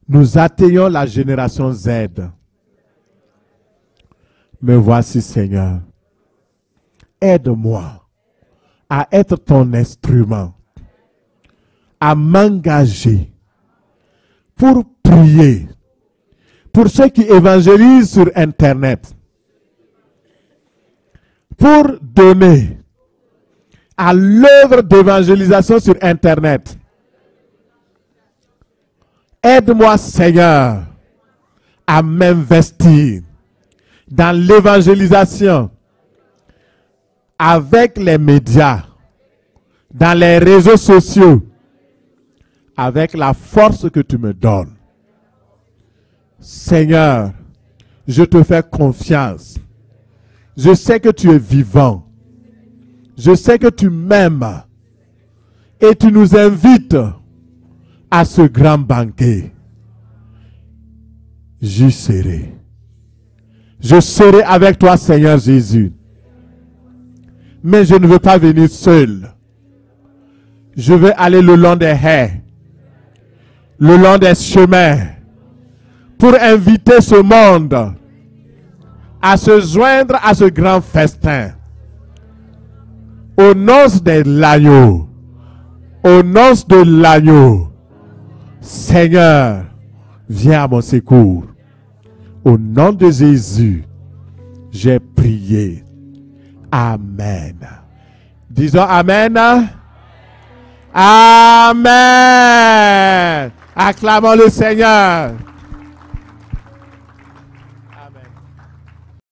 nous atteignons la génération Z. Me voici, Seigneur. Aide-moi à être ton instrument, à m'engager pour prier pour ceux qui évangélisent sur Internet, pour donner à l'œuvre d'évangélisation sur Internet. Aide-moi, Seigneur, à m'investir dans l'évangélisation avec les médias, dans les réseaux sociaux, avec la force que tu me donnes. Seigneur, je te fais confiance. Je sais que tu es vivant. Je sais que tu m'aimes. Et tu nous invites à ce grand banquet. J'y serai. Je serai avec toi, Seigneur Jésus. Mais je ne veux pas venir seul. Je veux aller le long des haies, le long des chemins, pour inviter ce monde à se joindre à ce grand festin. Aux noces de l'agneau, aux noces de l'agneau, Seigneur, viens à mon secours. Au nom de Jésus, j'ai prié. Amen. Disons Amen. Amen. Acclamons le Seigneur.